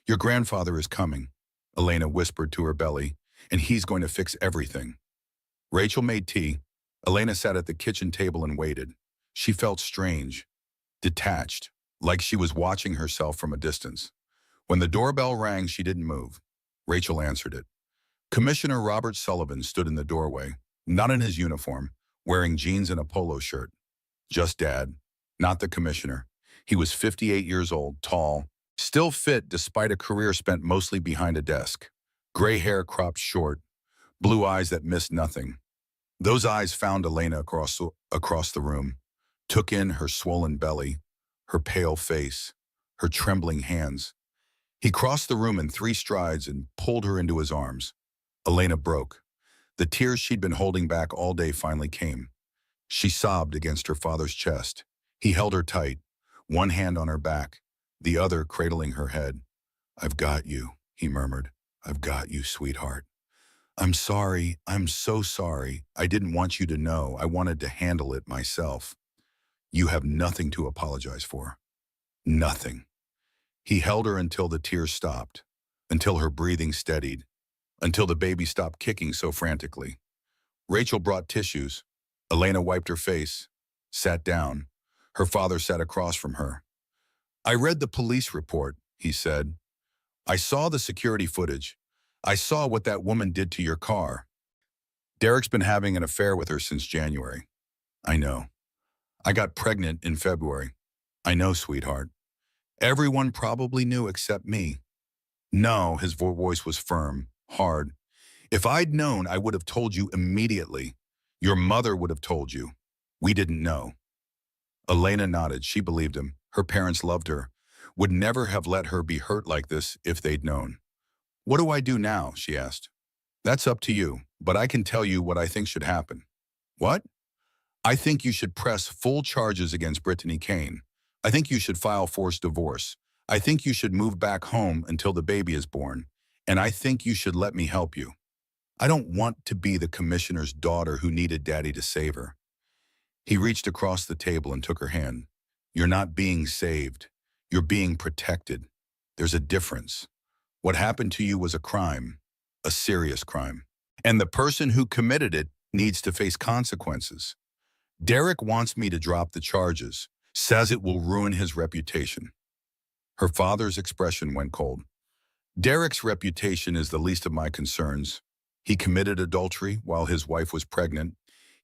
Your grandfather is coming, Elena whispered to her belly, and he's going to fix everything. Rachel made tea. Elena sat at the kitchen table and waited. She felt strange, detached, like she was watching herself from a distance. When the doorbell rang, she didn't move. Rachel answered it. Commissioner Robert Sullivan stood in the doorway, not in his uniform, wearing jeans and a polo shirt. Just Dad, not the commissioner. He was 58 years old, tall, still fit despite a career spent mostly behind a desk. Gray hair cropped short, blue eyes that missed nothing. Those eyes found Elena across the room, took in her swollen belly, her pale face, her trembling hands. He crossed the room in 3 strides and pulled her into his arms. Elena broke. The tears she'd been holding back all day finally came. She sobbed against her father's chest. He held her tight, one hand on her back, the other cradling her head. I've got you, he murmured. I've got you, sweetheart. I'm sorry. I'm so sorry. I didn't want you to know. I wanted to handle it myself. You have nothing to apologize for. Nothing. He held her until the tears stopped, until her breathing steadied, until the baby stopped kicking so frantically. Rachel brought tissues. Elena wiped her face, sat down. Her father sat across from her. I read the police report, he said. I saw the security footage. I saw what that woman did to your car. Derek's been having an affair with her since January. I know. I got pregnant in February. I know, sweetheart. Everyone probably knew except me. No, his voice was firm, hard. If I'd known, I would have told you immediately. Your mother would have told you. We didn't know. Elena nodded. She believed him. Her parents loved her. Would never have let her be hurt like this if they'd known. What do I do now? She asked. That's up to you, but I can tell you what I think should happen. What? I think you should press full charges against Brittany Kane. I think you should file forced divorce. I think you should move back home until the baby is born. And I think you should let me help you. I don't want to be the commissioner's daughter who needed daddy to save her. He reached across the table and took her hand. You're not being saved. You're being protected. There's a difference. What happened to you was a crime, a serious crime. And the person who committed it needs to face consequences. Derek wants me to drop the charges, says it will ruin his reputation. Her father's expression went cold. Derek's reputation is the least of my concerns. He committed adultery while his wife was pregnant.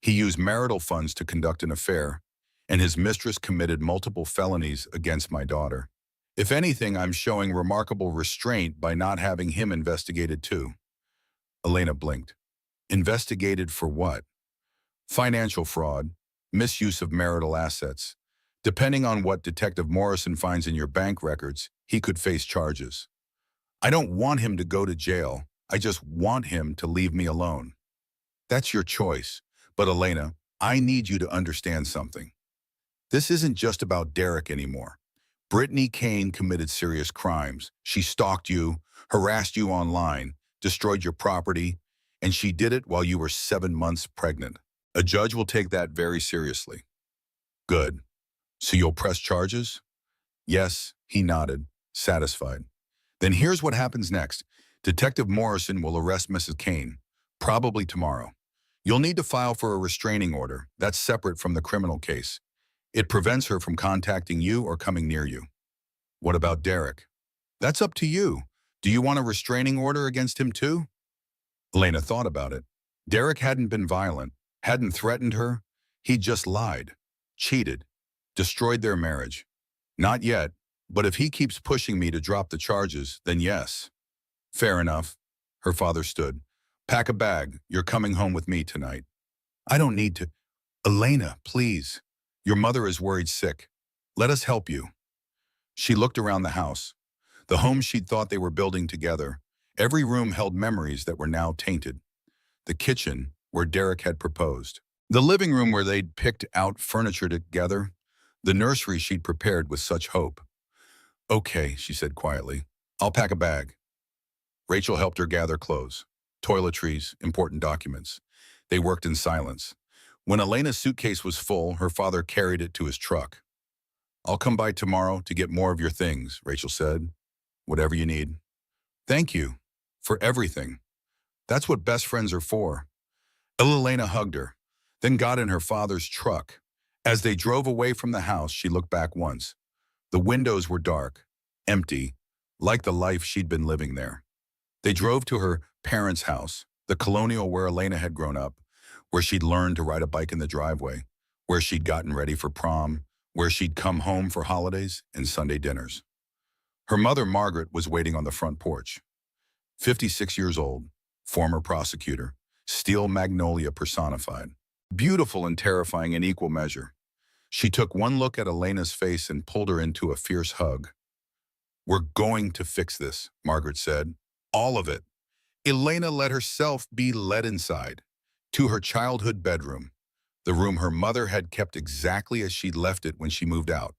He used marital funds to conduct an affair, and his mistress committed multiple felonies against my daughter. If anything, I'm showing remarkable restraint by not having him investigated too. Elena blinked. Investigated for what? Financial fraud, misuse of marital assets. Depending on what Detective Morrison finds in your bank records, he could face charges. I don't want him to go to jail. I just want him to leave me alone. That's your choice. But Elena, I need you to understand something. This isn't just about Derek anymore. Brittany Kane committed serious crimes. She stalked you, harassed you online, destroyed your property, and she did it while you were 7 months pregnant. A judge will take that very seriously. Good. So you'll press charges? Yes, he nodded, satisfied. Then here's what happens next. Detective Morrison will arrest Mrs. Kane, probably tomorrow. You'll need to file for a restraining order. That's separate from the criminal case. It prevents her from contacting you or coming near you. What about Derek? That's up to you. Do you want a restraining order against him too? Elena thought about it. Derek hadn't been violent, hadn't threatened her. He'd just lied, cheated, destroyed their marriage. Not yet, but if he keeps pushing me to drop the charges, then yes. Fair enough. Her father stood. Pack a bag. You're coming home with me tonight. I don't need to. Elena, please. Your mother is worried sick. Let us help you. She looked around the house. The home she'd thought they were building together. Every room held memories that were now tainted. The kitchen, where Derek had proposed. The living room where they'd picked out furniture together. The nursery she'd prepared with such hope. Okay, she said quietly. I'll pack a bag. Rachel helped her gather clothes, toiletries, important documents. They worked in silence. When Elena's suitcase was full, her father carried it to his truck. I'll come by tomorrow to get more of your things, Rachel said. Whatever you need. Thank you for everything. That's what best friends are for. Elena hugged her, then got in her father's truck. As they drove away from the house, she looked back once. The windows were dark, empty, like the life she'd been living there. They drove to her parents' house, the colonial where Elena had grown up, where she'd learned to ride a bike in the driveway, where she'd gotten ready for prom, where she'd come home for holidays and Sunday dinners. Her mother, Margaret, was waiting on the front porch. 56 years old, former prosecutor, steel magnolia personified. Beautiful and terrifying in equal measure. She took one look at Elena's face and pulled her into a fierce hug. We're going to fix this, Margaret said. All of it. Elena let herself be led inside, to her childhood bedroom, the room her mother had kept exactly as she'd left it when she moved out.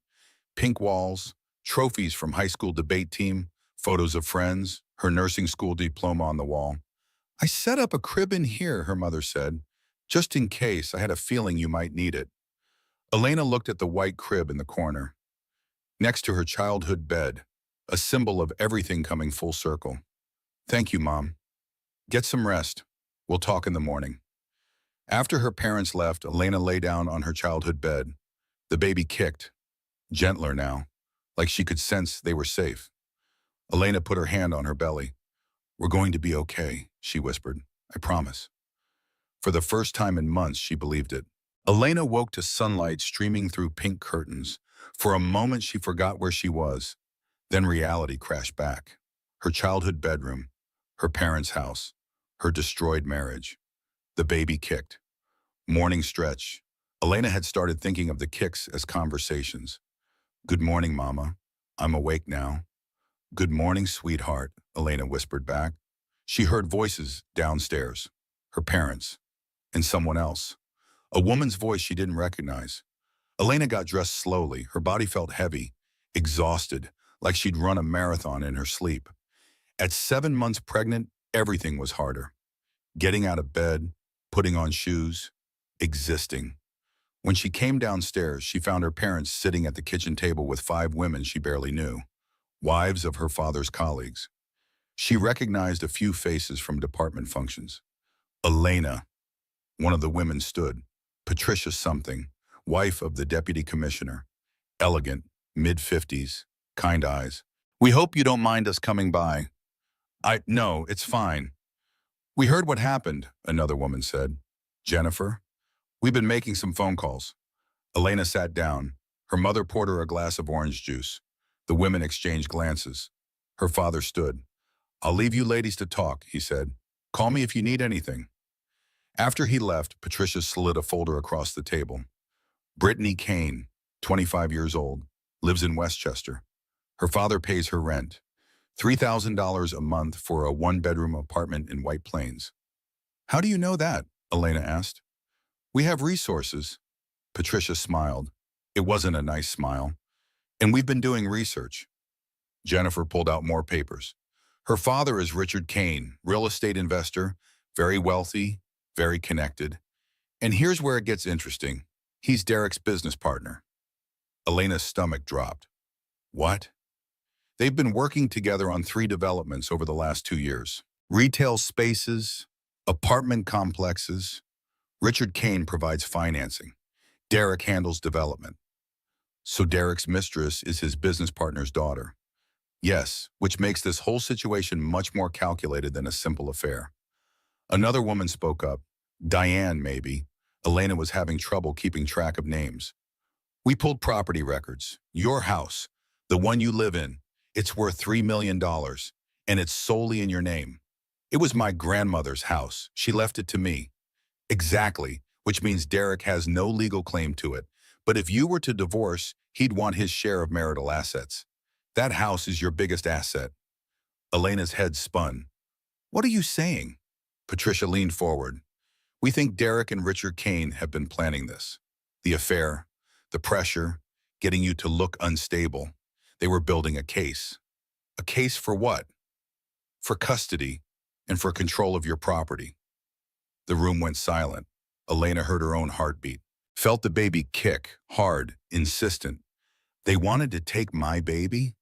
Pink walls, trophies from high school debate team, photos of friends, her nursing school diploma on the wall. I set up a crib in here, her mother said, just in case. I had a feeling you might need it. Elena looked at the white crib in the corner, next to her childhood bed, a symbol of everything coming full circle. Thank you, Mom. Get some rest. We'll talk in the morning. After her parents left, Elena lay down on her childhood bed. The baby kicked, gentler now, like she could sense they were safe. Elena put her hand on her belly. We're going to be okay, she whispered. I promise. For the first time in months, she believed it. Elena woke to sunlight streaming through pink curtains. For a moment, she forgot where she was. Then reality crashed back. Her childhood bedroom, her parents' house, her destroyed marriage. The baby kicked. Morning stretch. Elena had started thinking of the kicks as conversations. Good morning, Mama. I'm awake now. Good morning, sweetheart, Elena whispered back. She heard voices downstairs, her parents, and someone else. A woman's voice she didn't recognize. Elena got dressed slowly. Her body felt heavy, exhausted, like she'd run a marathon in her sleep. At 7 months pregnant, everything was harder. Getting out of bed, putting on shoes, existing. When she came downstairs, she found her parents sitting at the kitchen table with 5 women she barely knew, wives of her father's colleagues. She recognized a few faces from department functions. Elena, one of the women stood. Patricia something, wife of the deputy commissioner. Elegant, mid-50s, kind eyes. We hope you don't mind us coming by. No, it's fine. We heard what happened, another woman said. Jennifer, we've been making some phone calls. Elena sat down. Her mother poured her a glass of orange juice. The women exchanged glances. Her father stood. I'll leave you ladies to talk, he said. Call me if you need anything. After he left, Patricia slid a folder across the table. Brittany Kane, 25 years old, lives in Westchester. Her father pays her rent, $3,000 a month for a one-bedroom apartment in White Plains. How do you know that? Elena asked. We have resources. Patricia smiled. It wasn't a nice smile. And we've been doing research. Jennifer pulled out more papers. Her father is Richard Kane, real estate investor, very wealthy, very connected. And here's where it gets interesting. He's Derek's business partner. Elena's stomach dropped. What? They've been working together on 3 developments over the last 2 years. Retail spaces, apartment complexes. Richard Kane provides financing. Derek handles development. So Derek's mistress is his business partner's daughter. Yes, which makes this whole situation much more calculated than a simple affair. Another woman spoke up. Diane, maybe. Elena was having trouble keeping track of names. We pulled property records. Your house, the one you live in, it's worth $3 million, and it's solely in your name. It was my grandmother's house. She left it to me. Exactly, which means Derek has no legal claim to it. But if you were to divorce, he'd want his share of marital assets. That house is your biggest asset. Elena's head spun. What are you saying? Patricia leaned forward. We think Derek and Richard Kane have been planning this. The affair, the pressure, getting you to look unstable. They were building a case. A case for what? For custody and for control of your property. The room went silent. Elena heard her own heartbeat, felt the baby kick, hard, insistent. They wanted to take my baby?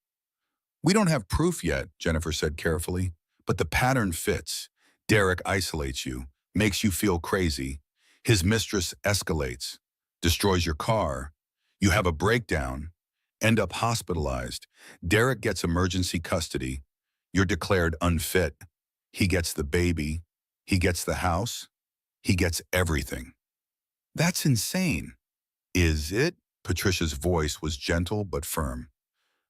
We don't have proof yet, Jennifer said carefully, but the pattern fits. Derek isolates you, makes you feel crazy. His mistress escalates, destroys your car. You have a breakdown, end up hospitalized. Derek gets emergency custody. You're declared unfit. He gets the baby. He gets the house. He gets everything. That's insane. Is it? Patricia's voice was gentle but firm.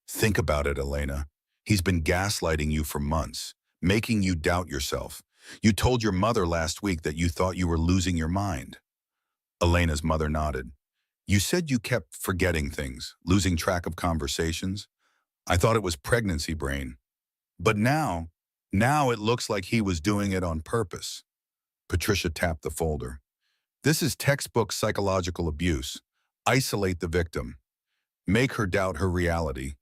Think about it, Elena. He's been gaslighting you for months, making you doubt yourself. You told your mother last week that you thought you were losing your mind. Elena's mother nodded. You said you kept forgetting things, losing track of conversations. I thought it was pregnancy brain. But now it looks like he was doing it on purpose. Patricia tapped the folder. This is textbook psychological abuse. Isolate the victim. Make her doubt her reality.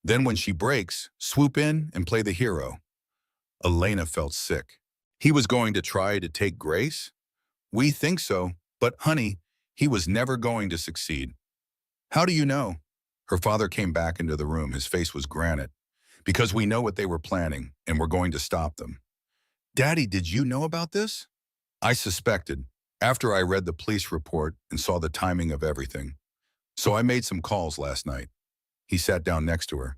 Then when she breaks, swoop in and play the hero. Elena felt sick. He was going to try to take Grace? We think so, but honey, he was never going to succeed. How do you know? Her father came back into the room. His face was granite. Because we know what they were planning, and we're going to stop them. Daddy, did you know about this? I suspected, after I read the police report and saw the timing of everything. So I made some calls last night. He sat down next to her.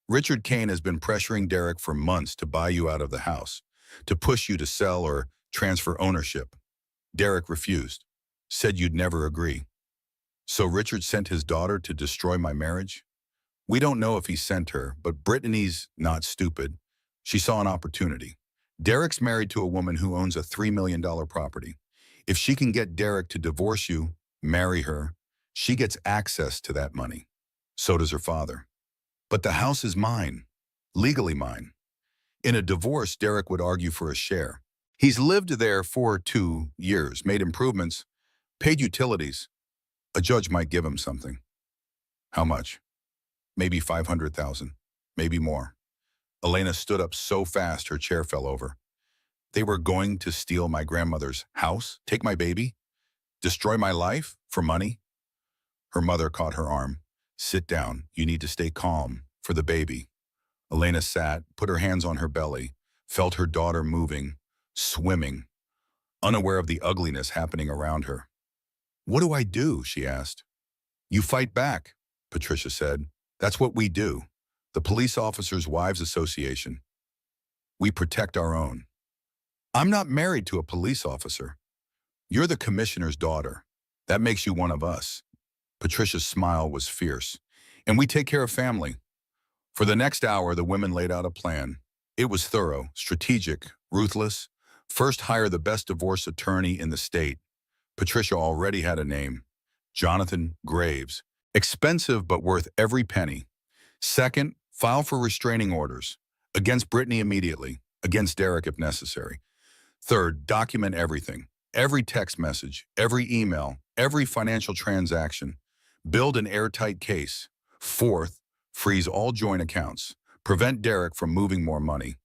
Richard Kane has been pressuring Derek for months to buy you out of the house, to push you to sell or transfer ownership. Derek refused, said you'd never agree. So Richard sent his daughter to destroy my marriage? We don't know if he sent her, but Brittany's not stupid. She saw an opportunity. Derek's married to a woman who owns a $3 million property. If she can get Derek to divorce you, marry her, she gets access to that money. So does her father. But the house is mine, legally mine. In a divorce, Derek would argue for a share. He's lived there for 2 years, made improvements, paid utilities. A judge might give him something. How much? Maybe $500,000, maybe more. Elena stood up so fast her chair fell over. They were going to steal my grandmother's house, take my baby, destroy my life for money? Her mother caught her arm. Sit down, you need to stay calm, for the baby. Elena sat, put her hands on her belly, felt her daughter moving, swimming. unaware of the ugliness happening around her. "What do I do?" she asked. "You fight back," Patricia said. "That's what we do. The Police Officers' Wives Association. We protect our own." "I'm not married to a police officer. You're the commissioner's daughter. That makes you one of us." Patricia's smile was fierce. "And we take care of family." For the next hour, the women laid out a plan. It was thorough, strategic, ruthless. First, hire the best divorce attorney in the state. Patricia already had a name: Jonathan Graves. Expensive but worth every penny. Second, file for restraining orders. Against Brittany immediately. Against Derek if necessary. Third, document everything. Every text message, every email, every financial transaction. Build an airtight case. Fourth, freeze all joint accounts. Prevent Derek from moving more money.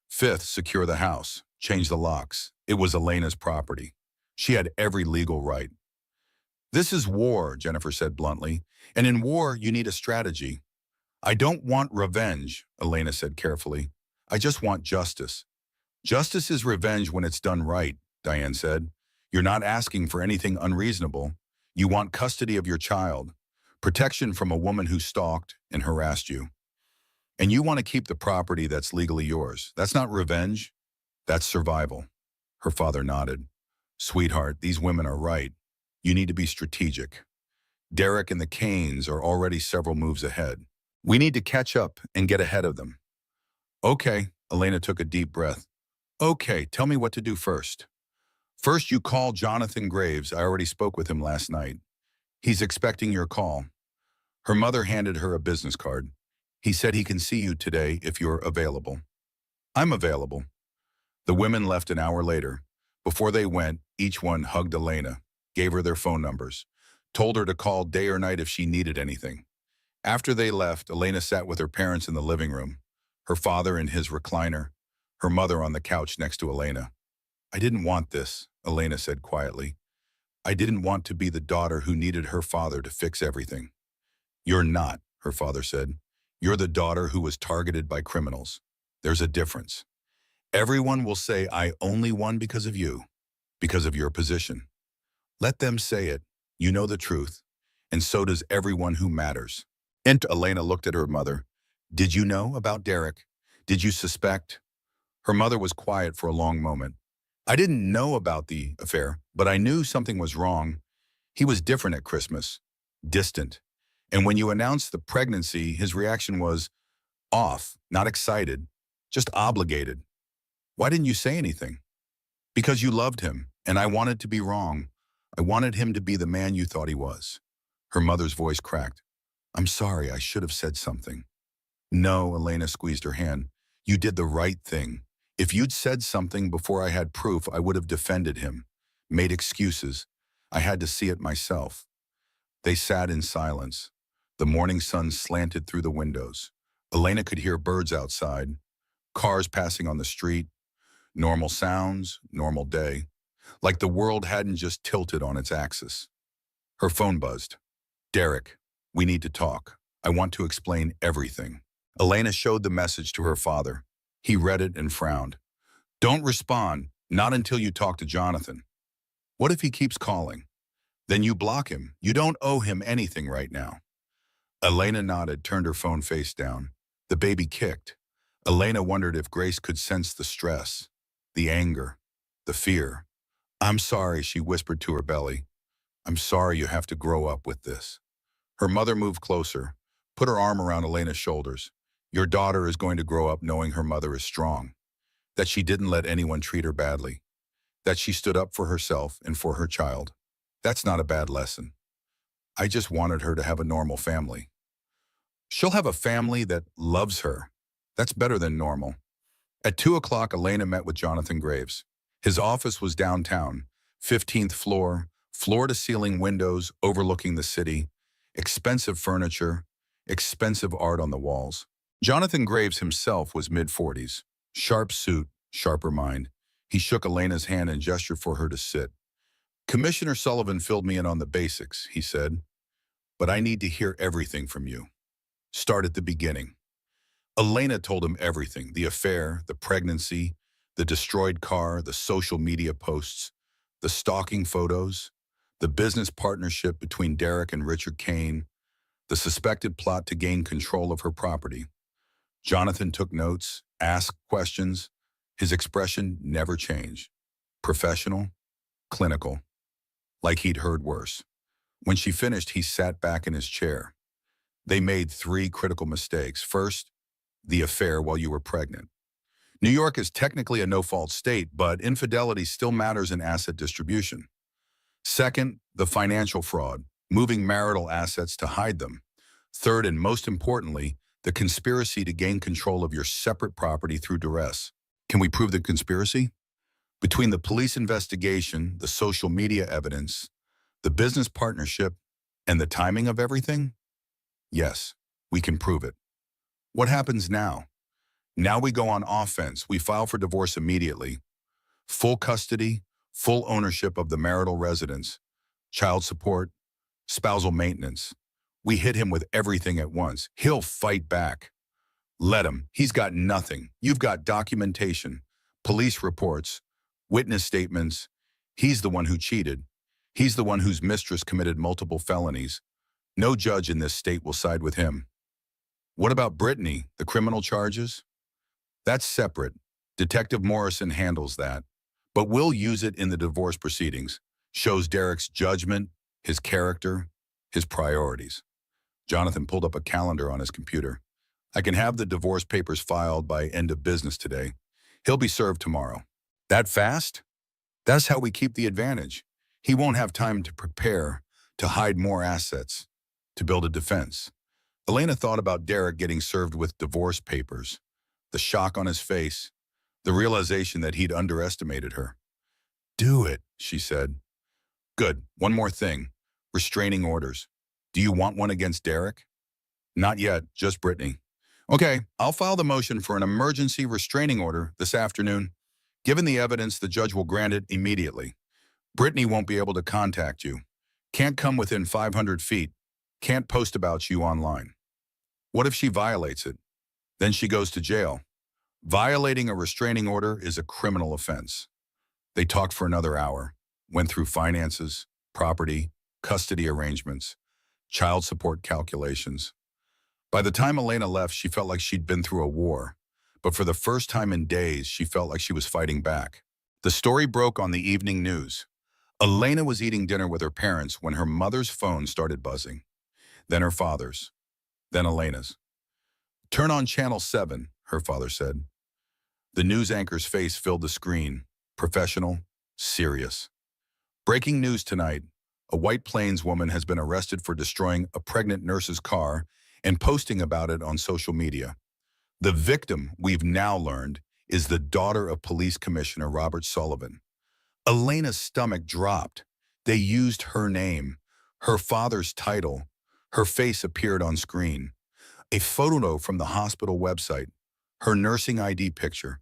Fifth, secure the house. Change the locks. It was Elena's property. She had every legal right. "This is war," Jennifer said bluntly. "And in war, you need a strategy." "I don't want revenge," Elena said carefully. "I just want justice." "Justice is revenge when it's done right," Diane said. "You're not asking for anything unreasonable. You want custody of your child, protection from a woman who stalked and harassed you. And you want to keep the property that's legally yours. That's not revenge. That's survival." Her father nodded. "Sweetheart, these women are right. You need to be strategic. Derek and the Canes are already several moves ahead. We need to catch up and get ahead of them." "Okay," Elena took a deep breath. "Okay, tell me what to do first." "First, you call Jonathan Graves. I already spoke with him last night. He's expecting your call." Her mother handed her a business card. "He said he can see you today if you're available." "I'm available." The women left an hour later. Before they went, each one hugged Elena, gave her their phone numbers, told her to call day or night if she needed anything. After they left, Elena sat with her parents in the living room, her father in his recliner, her mother on the couch next to Elena. "I didn't want this," Elena said quietly. "I didn't want to be the daughter who needed her father to fix everything." "You're not," her father said. "You're the daughter who was targeted by criminals. There's a difference. Everyone will say I only won because of you, because of your position. Let them say it. You know the truth. And so does everyone who matters." And Elena looked at her mother. "Did you know about Derek? Did you suspect?" Her mother was quiet for a long moment. "I didn't know about the affair, but I knew something was wrong. He was different at Christmas. Distant. And when you announced the pregnancy, his reaction was off, not excited, just obligated. Why didn't you say anything?" "Because you loved him, and I wanted to be wrong. I wanted him to be the man you thought he was." Her mother's voice cracked. "I'm sorry, I should have said something." "No," Elena squeezed her hand. "You did the right thing. If you'd said something before I had proof, I would have defended him, made excuses. I had to see it myself." They sat in silence. The morning sun slanted through the windows. Elena could hear birds outside, cars passing on the street, normal sounds, normal day, like the world hadn't just tilted on its axis. Her phone buzzed. "Derek, we need to talk. I want to explain everything." Elena showed the message to her father. He read it and frowned. "Don't respond, not until you talk to Jonathan." "What if he keeps calling?" "Then you block him. You don't owe him anything right now." Elena nodded, turned her phone face down. The baby kicked. Elena wondered if Grace could sense the stress, the anger, the fear. "I'm sorry," she whispered to her belly. "I'm sorry you have to grow up with this." Her mother moved closer, put her arm around Elena's shoulders. "Your daughter is going to grow up knowing her mother is strong, that she didn't let anyone treat her badly, that she stood up for herself and for her child. That's not a bad lesson. I just wanted her to have a normal family." "She'll have a family that loves her. That's better than normal." At 2 o'clock, Elena met with Jonathan Graves. His office was downtown, 15th floor, floor-to-ceiling windows overlooking the city, expensive furniture, expensive art on the walls. Jonathan Graves himself was mid-40s. Sharp suit, sharper mind. He shook Elena's hand and gestured for her to sit. "Commissioner Sullivan filled me in on the basics," he said. "But I need to hear everything from you. Start at the beginning." Elena told him everything: the affair, the pregnancy, the destroyed car, the social media posts. The stalking photos, the business partnership between Derek and Richard Kane, the suspected plot to gain control of her property. Jonathan took notes, asked questions. His expression never changed. Professional, clinical, like he'd heard worse. When she finished, he sat back in his chair. They made three critical mistakes. First, the affair while you were pregnant. New York is technically a no-fault state, but infidelity still matters in asset distribution. Second, the financial fraud, moving marital assets to hide them. Third, and most importantly, the conspiracy to gain control of your separate property through duress. Can we prove the conspiracy? Between the police investigation, the social media evidence, the business partnership, and the timing of everything? Yes, we can prove it. What happens now? Now we go on offense. We file for divorce immediately. Full custody, full ownership of the marital residence, child support, spousal maintenance. We hit him with everything at once. He'll fight back. Let him. He's got nothing. You've got documentation, police reports, witness statements. He's the one who cheated. He's the one whose mistress committed multiple felonies. No judge in this state will side with him. What about Brittany, the criminal charges? That's separate. Detective Morrison handles that. But we'll use it in the divorce proceedings. Shows Derek's judgment, his character, his priorities. Jonathan pulled up a calendar on his computer. I can have the divorce papers filed by end of business today. He'll be served tomorrow. That fast? That's how we keep the advantage. He won't have time to prepare, to hide more assets, to build a defense. Elena thought about Derek getting served with divorce papers, the shock on his face, the realization that he'd underestimated her. Do it, she said. Good. One more thing. Restraining orders. Do you want one against Derek? Not yet, just Brittany. Okay, I'll file the motion for an emergency restraining order this afternoon. Given the evidence, the judge will grant it immediately. Brittany won't be able to contact you. Can't come within 500 feet. Can't post about you online. What if she violates it? Then she goes to jail. Violating a restraining order is a criminal offense. They talked for another hour, went through finances, property, custody arrangements, child support calculations. By the time Elena left, she felt like she'd been through a war, but for the first time in days, she felt like she was fighting back. The story broke on the evening news. Elena was eating dinner with her parents when her mother's phone started buzzing. Then her father's. Then Elena's. Turn on channel 7, her father said. The news anchor's face filled the screen. Professional, serious. Breaking news tonight. A White Plains woman has been arrested for destroying a pregnant nurse's car and posting about it on social media. The victim, we've now learned, is the daughter of Police Commissioner Robert Sullivan. Elena's stomach dropped. They used her name, her father's title. Her face appeared on screen. A photo from the hospital website, her nursing ID picture.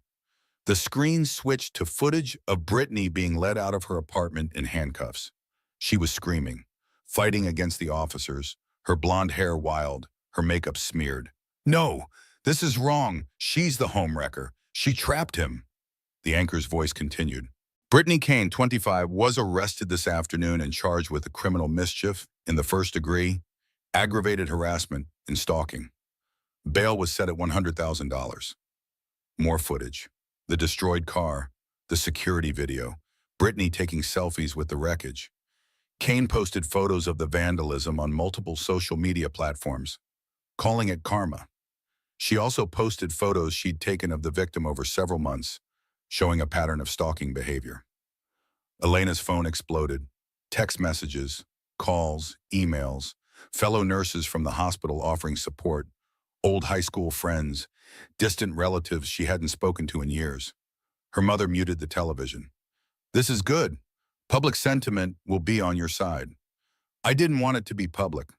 The screen switched to footage of Brittany being led out of her apartment in handcuffs. She was screaming, fighting against the officers, her blonde hair wild, her makeup smeared. No, this is wrong. She's the homewrecker. She trapped him. The anchor's voice continued. Brittany Kane, 25, was arrested this afternoon and charged with a criminal mischief in the first degree, aggravated harassment, and stalking. Bail was set at $100,000. More footage. The destroyed car, the security video, Brittany taking selfies with the wreckage. Kane posted photos of the vandalism on multiple social media platforms, calling it karma. She also posted photos she'd taken of the victim over several months, showing a pattern of stalking behavior. Elena's phone exploded. Text messages, calls, emails, fellow nurses from the hospital offering support, old high school friends, distant relatives she hadn't spoken to in years. Her mother muted the television. This is good. Public sentiment will be on your side. I didn't want it to be public.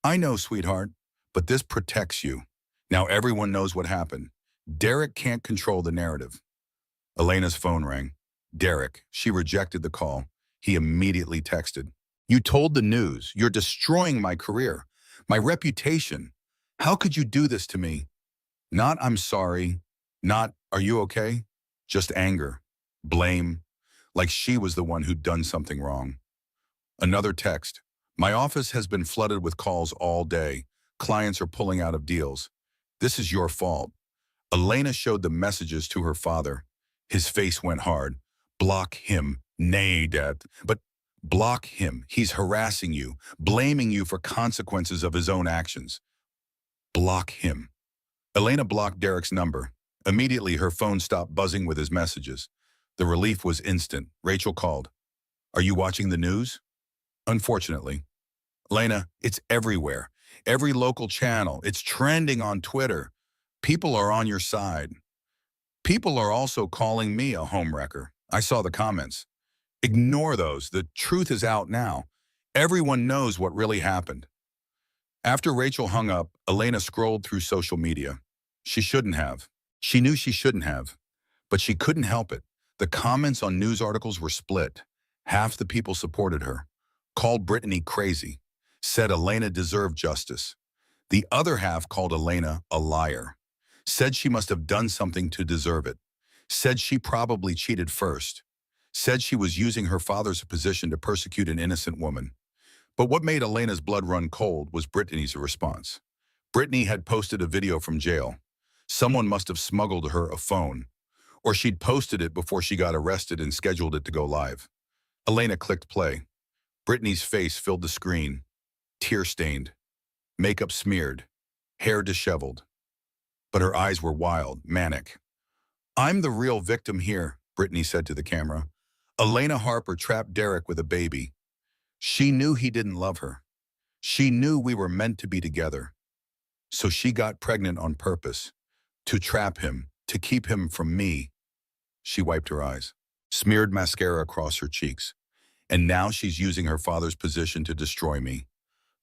I know, sweetheart, but this protects you. Now everyone knows what happened. Derek can't control the narrative. Elena's phone rang. Derek. She rejected the call. He immediately texted. You told the news. You're destroying my career, my reputation. How could you do this to me? Not I'm sorry. Not are you okay? Just anger, blame. like she was the one who'd done something wrong. Another text. My office has been flooded with calls all day. Clients are pulling out of deals. This is your fault. Elena showed the messages to her father. His face went hard. Block him. Nay, Dad. But block him. He's harassing you, blaming you for consequences of his own actions. Block him. Elena blocked Derek's number. Immediately, her phone stopped buzzing with his messages. The relief was instant. Rachel called. Are you watching the news? Unfortunately. Elena, it's everywhere. Every local channel. It's trending on Twitter. People are on your side. People are also calling me a homewrecker. I saw the comments. Ignore those. The truth is out now. Everyone knows what really happened. After Rachel hung up, Elena scrolled through social media. She shouldn't have. She knew she shouldn't have, but she couldn't help it. The comments on news articles were split. Half the people supported her, called Brittany crazy, said Elena deserved justice. The other half called Elena a liar, said she must have done something to deserve it, said she probably cheated first, said she was using her father's position to persecute an innocent woman. But what made Elena's blood run cold was Brittany's response. Brittany had posted a video from jail. Someone must have smuggled her a phone, or she'd posted it before she got arrested and scheduled it to go live. Elena clicked play. Brittany's face filled the screen, tear-stained, makeup smeared, hair disheveled. But her eyes were wild, manic. I'm the real victim here, Brittany said to the camera. Elena Harper trapped Derek with a baby. She knew he didn't love her. She knew we were meant to be together. So she got pregnant on purpose, to trap him, to keep him from me. She wiped her eyes, smeared mascara across her cheeks. And now she's using her father's position to destroy me.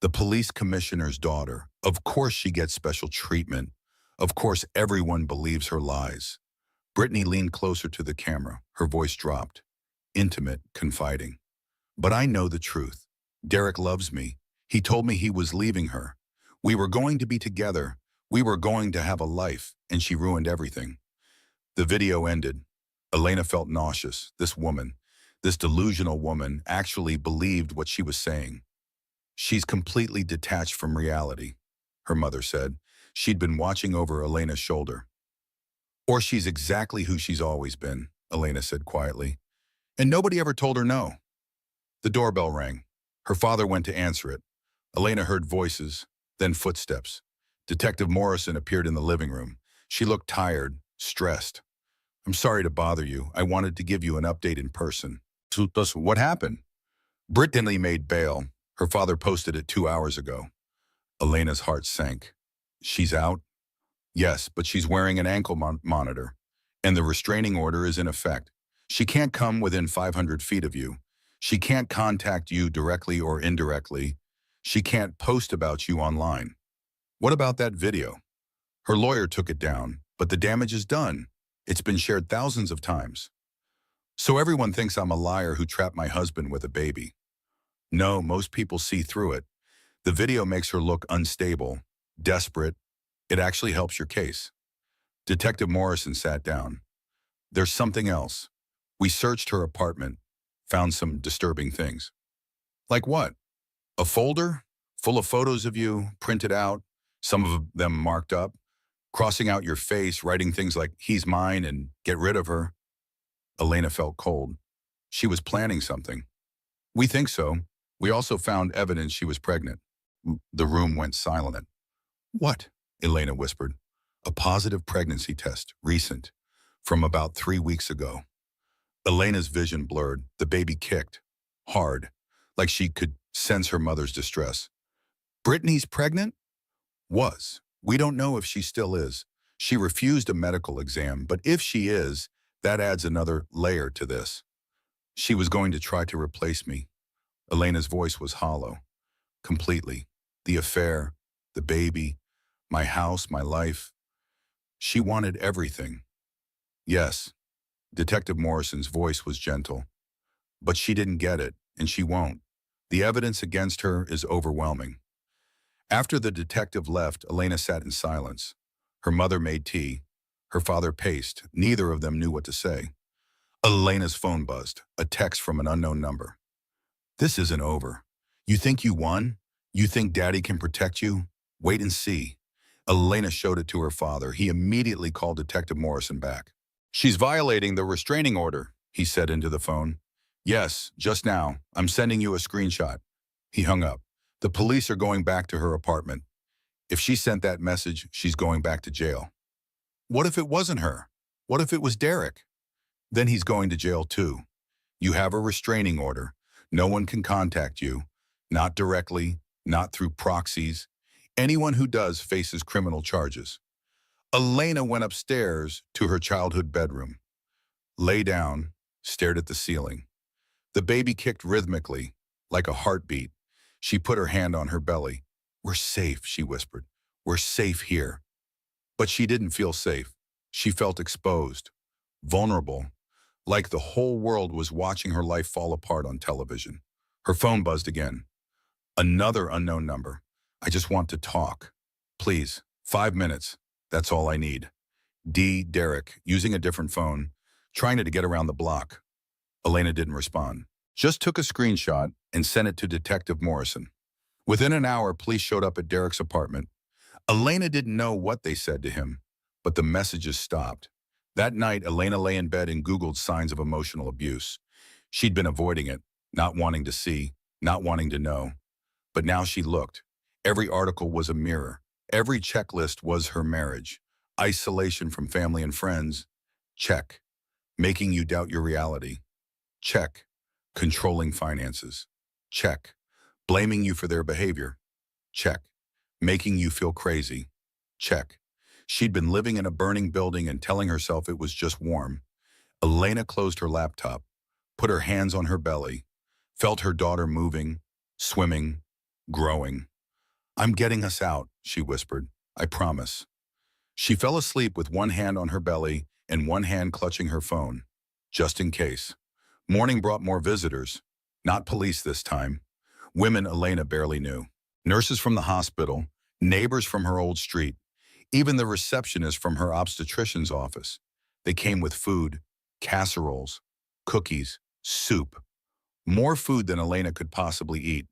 The police commissioner's daughter. Of course she gets special treatment. Of course everyone believes her lies. Brittany leaned closer to the camera. Her voice dropped, intimate, confiding. But I know the truth. Derek loves me. He told me he was leaving her. We were going to be together. We were going to have a life, and she ruined everything. The video ended. Elena felt nauseous. This woman, this delusional woman, actually believed what she was saying. She's completely detached from reality, her mother said. She'd been watching over Elena's shoulder. Or she's exactly who she's always been, Elena said quietly. And nobody ever told her no. The doorbell rang. Her father went to answer it. Elena heard voices, then footsteps. Detective Morrison appeared in the living room. She looked tired, stressed. I'm sorry to bother you. I wanted to give you an update in person. What happened? Brittany made bail. Her father posted it 2 hours ago. Elena's heart sank. She's out? Yes, but she's wearing an ankle monitor, and the restraining order is in effect. She can't come within 500 feet of you. She can't contact you directly or indirectly. She can't post about you online. What about that video? Her lawyer took it down, but the damage is done. It's been shared thousands of times. So everyone thinks I'm a liar who trapped my husband with a baby. No, most people see through it. The video makes her look unstable, desperate. It actually helps your case. Detective Morrison sat down. There's something else. We searched her apartment, found some disturbing things. Like what? A folder full of photos of you, printed out, some of them marked up, crossing out your face, writing things like, he's mine and get rid of her. Elena felt cold. She was planning something. We think so. We also found evidence she was pregnant. The room went silent. What? Elena whispered. A positive pregnancy test, recent, from about 3 weeks ago. Elena's vision blurred. The baby kicked, hard, like she could sense her mother's distress. Brittany's pregnant? Was. We don't know if she still is. She refused a medical exam, but if she is, that adds another layer to this. She was going to try to replace me. Elena's voice was hollow. Completely. The affair, the baby, my house, my life. She wanted everything. Yes. Detective Morrison's voice was gentle. But she didn't get it, and she won't. The evidence against her is overwhelming. After the detective left, Elena sat in silence. Her mother made tea. Her father paced. Neither of them knew what to say. Elena's phone buzzed, a text from an unknown number. This isn't over. You think you won? You think Daddy can protect you? Wait and see. Elena showed it to her father. He immediately called Detective Morrison back. She's violating the restraining order, he said into the phone. Yes, just now. I'm sending you a screenshot. He hung up. The police are going back to her apartment. If she sent that message, she's going back to jail. What if it wasn't her? What if it was Derek? Then he's going to jail too. You have a restraining order. No one can contact you. Not directly, not through proxies. Anyone who does faces criminal charges. Elena went upstairs to her childhood bedroom. Lay down, stared at the ceiling. The baby kicked rhythmically, like a heartbeat. She put her hand on her belly. We're safe, she whispered. We're safe here. But she didn't feel safe. She felt exposed, vulnerable, like the whole world was watching her life fall apart on television. Her phone buzzed again. Another unknown number. I just want to talk. Please, 5 minutes. That's all I need. Derek, using a different phone, trying to get around the block. Elena didn't respond. Just took a screenshot and sent it to Detective Morrison. Within an hour, police showed up at Derek's apartment. Elena didn't know what they said to him, but the messages stopped. That night, Elena lay in bed and Googled signs of emotional abuse. She'd been avoiding it, not wanting to see, not wanting to know. But now she looked. Every article was a mirror. Every checklist was her marriage. Isolation from family and friends. Check. Making you doubt your reality. Check. Controlling finances. Check. Blaming you for their behavior. Check. Making you feel crazy. Check. She'd been living in a burning building and telling herself it was just warm. Elena closed her laptop, put her hands on her belly, felt her daughter moving, swimming, growing. I'm getting us out, she whispered. I promise. She fell asleep with one hand on her belly and one hand clutching her phone, just in case. Morning brought more visitors, not police this time. Women Elena barely knew. Nurses from the hospital, neighbors from her old street, even the receptionist from her obstetrician's office. They came with food, casseroles, cookies, soup. More food than Elena could possibly eat.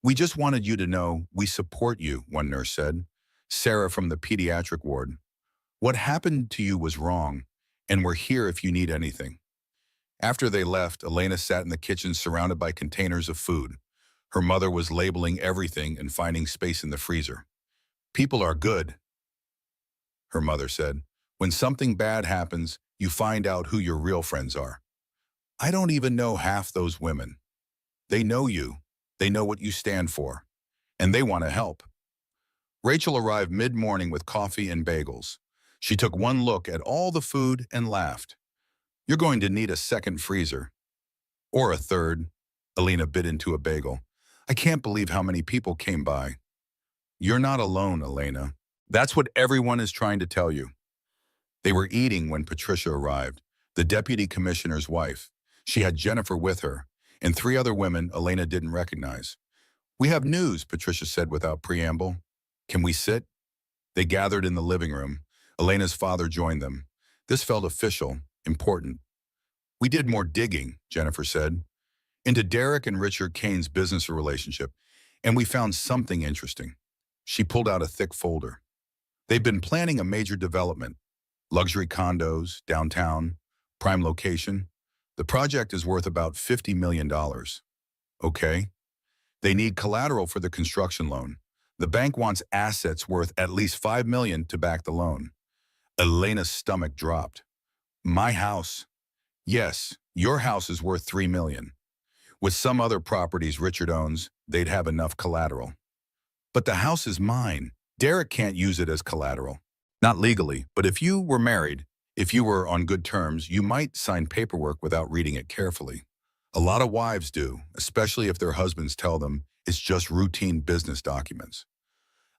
We just wanted you to know we support you, one nurse said. Sarah from the pediatric ward. What happened to you was wrong, and we're here if you need anything. After they left, Elena sat in the kitchen surrounded by containers of food. Her mother was labeling everything and finding space in the freezer. People are good, her mother said. When something bad happens, you find out who your real friends are. I don't even know half those women. They know you. They know what you stand for. And they want to help. Rachel arrived mid-morning with coffee and bagels. She took one look at all the food and laughed. You're going to need a second freezer. Or a third. Elena bit into a bagel. I can't believe how many people came by. You're not alone, Elena. That's what everyone is trying to tell you. They were eating when Patricia arrived, the deputy commissioner's wife. She had Jennifer with her, and 3 other women Elena didn't recognize. We have news, Patricia said without preamble. Can we sit? They gathered in the living room. Elena's father joined them. This felt official, important. We did more digging, Jennifer said, into Derek and Richard Kane's business relationship, and we found something interesting. She pulled out a thick folder. They've been planning a major development. Luxury condos, downtown, prime location. The project is worth about $50 million. Okay. They need collateral for the construction loan. The bank wants assets worth at least $5 million to back the loan. Elena's stomach dropped. My house. Yes, your house is worth $3 million. With some other properties Richard owns, they'd have enough collateral. But the house is mine. Derek can't use it as collateral. Not legally, but if you were married, if you were on good terms, you might sign paperwork without reading it carefully. A lot of wives do, especially if their husbands tell them it's just routine business documents.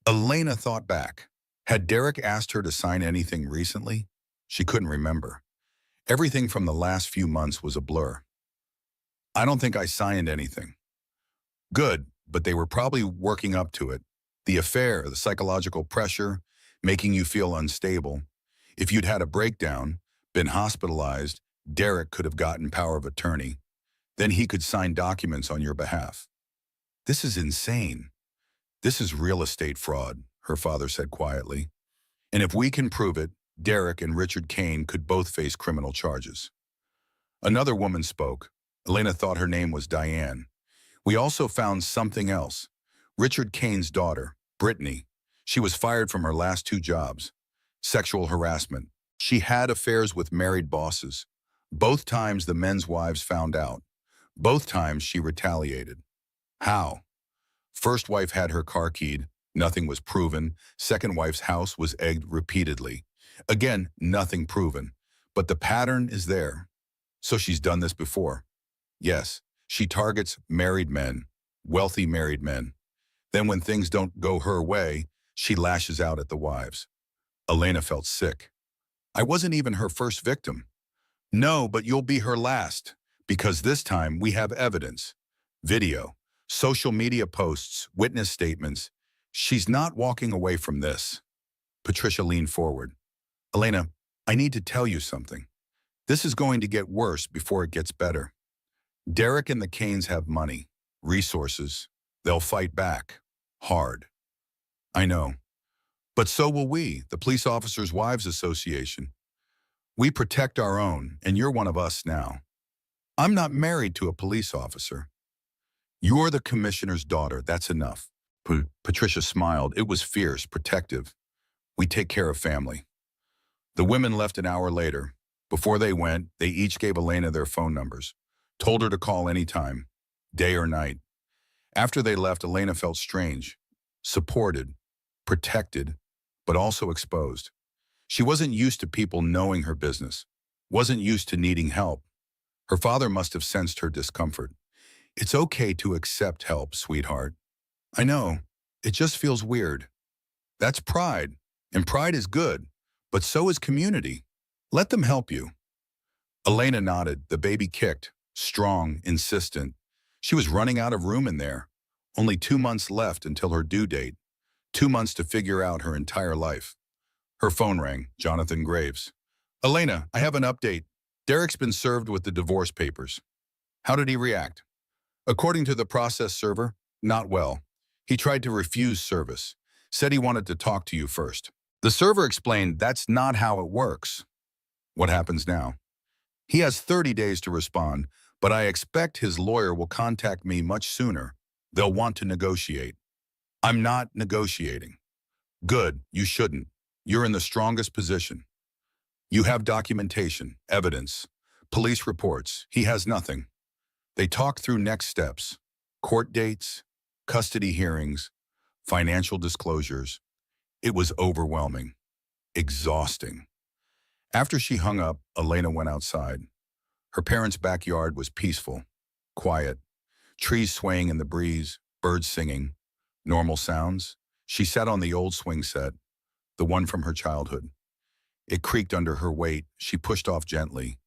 Elena thought back. Had Derek asked her to sign anything recently? She couldn't remember. Everything from the last few months was a blur. I don't think I signed anything. Good, but they were probably working up to it. The affair, the psychological pressure, making you feel unstable. If you'd had a breakdown, been hospitalized, Derek could have gotten power of attorney. Then he could sign documents on your behalf. This is insane. This is real estate fraud, her father said quietly. And if we can prove it, Derek and Richard Kane could both face criminal charges. Another woman spoke. Elena thought her name was Diane. We also found something else. Richard Kane's daughter, Brittany. She was fired from her last 2 jobs. Sexual harassment. She had affairs with married bosses. Both times the men's wives found out. Both times she retaliated. How? First wife had her car keyed. Nothing was proven. Second wife's house was egged repeatedly. Again, nothing proven. But the pattern is there. So she's done this before. Yes, she targets married men, wealthy married men. Then when things don't go her way, she lashes out at the wives. Elena felt sick. I wasn't even her first victim. No, but you'll be her last, because this time we have evidence. Video, social media posts, witness statements. She's not walking away from this. Patricia leaned forward. Elena, I need to tell you something. This is going to get worse before it gets better. Derek and the Kanes have money, resources. They'll fight back. Hard. I know. But so will we, the Police Officers' Wives Association. We protect our own, and you're one of us now. I'm not married to a police officer. You're the commissioner's daughter, that's enough. Patricia smiled. It was fierce, protective. We take care of family. The women left an hour later. Before they went, they each gave Elena their phone numbers, told her to call anytime, day or night. After they left, Elena felt strange, supported, protected, but also exposed. She wasn't used to people knowing her business, wasn't used to needing help. Her father must have sensed her discomfort. It's okay to accept help, sweetheart. I know, it just feels weird. That's pride, and pride is good, but so is community. Let them help you. Elena nodded. The baby kicked, strong, insistent. She was running out of room in there. Only 2 months left until her due date. 2 months to figure out her entire life. Her phone rang. Jonathan Graves. Elena, I have an update. Derek's been served with the divorce papers. How did he react? According to the process server, not well. He tried to refuse service. Said he wanted to talk to you first. The server explained that's not how it works. What happens now? He has 30 days to respond, but I expect his lawyer will contact me much sooner. They'll want to negotiate. I'm not negotiating. Good, you shouldn't. You're in the strongest position. You have documentation, evidence, police reports. He has nothing. They talk through next steps, court dates, custody hearings, financial disclosures. It was overwhelming, exhausting. After she hung up, Elena went outside. Her parents' backyard was peaceful, quiet, trees swaying in the breeze, birds singing, normal sounds. She sat on the old swing set, the one from her childhood. It creaked under her weight. She pushed off gently.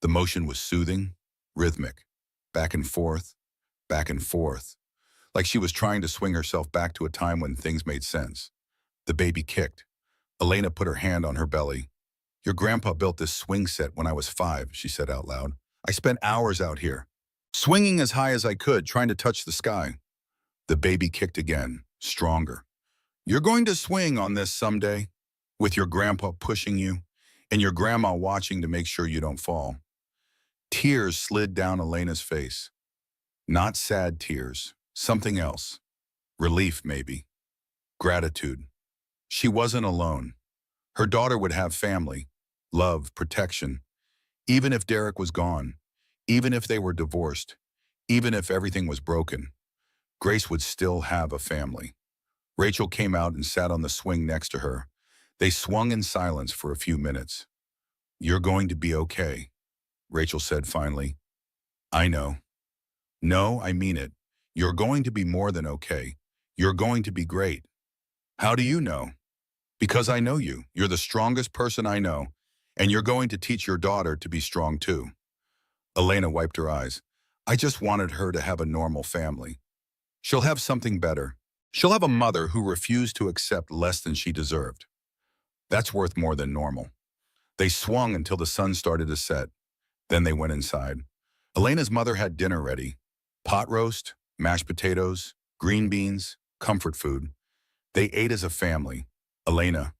The motion was soothing, rhythmic, back and forth, like she was trying to swing herself back to a time when things made sense. The baby kicked. Elena put her hand on her belly. Your grandpa built this swing set when I was 5, she said out loud. I spent hours out here, swinging as high as I could, trying to touch the sky. The baby kicked again, stronger. You're going to swing on this someday, with your grandpa pushing you, and your grandma watching to make sure you don't fall. Tears slid down Elena's face. Not sad tears, something else. Relief, maybe. Gratitude. She wasn't alone. Her daughter would have family, love, protection. Even if Derek was gone, even if they were divorced, even if everything was broken, Grace would still have a family. Rachel came out and sat on the swing next to her. They swung in silence for a few minutes. You're going to be okay, Rachel said finally. I know. No, I mean it. You're going to be more than okay. You're going to be great. How do you know? Because I know you. You're the strongest person I know, and you're going to teach your daughter to be strong too. Elena wiped her eyes. I just wanted her to have a normal family. She'll have something better. She'll have a mother who refused to accept less than she deserved. That's worth more than normal. They swung until the sun started to set. Then they went inside. Elena's mother had dinner ready. Pot roast, mashed potatoes, green beans, comfort food. They ate as a family. Elena,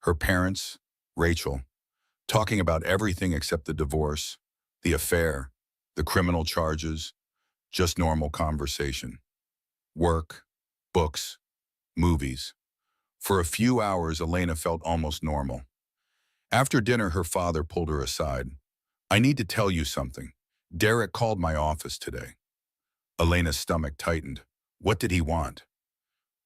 her parents, Rachel, talking about everything except the divorce, the affair, the criminal charges, just normal conversation. Work, books, movies. For a few hours, Elena felt almost normal. After dinner, her father pulled her aside. I need to tell you something. Derek called my office today. Elena's stomach tightened. What did he want?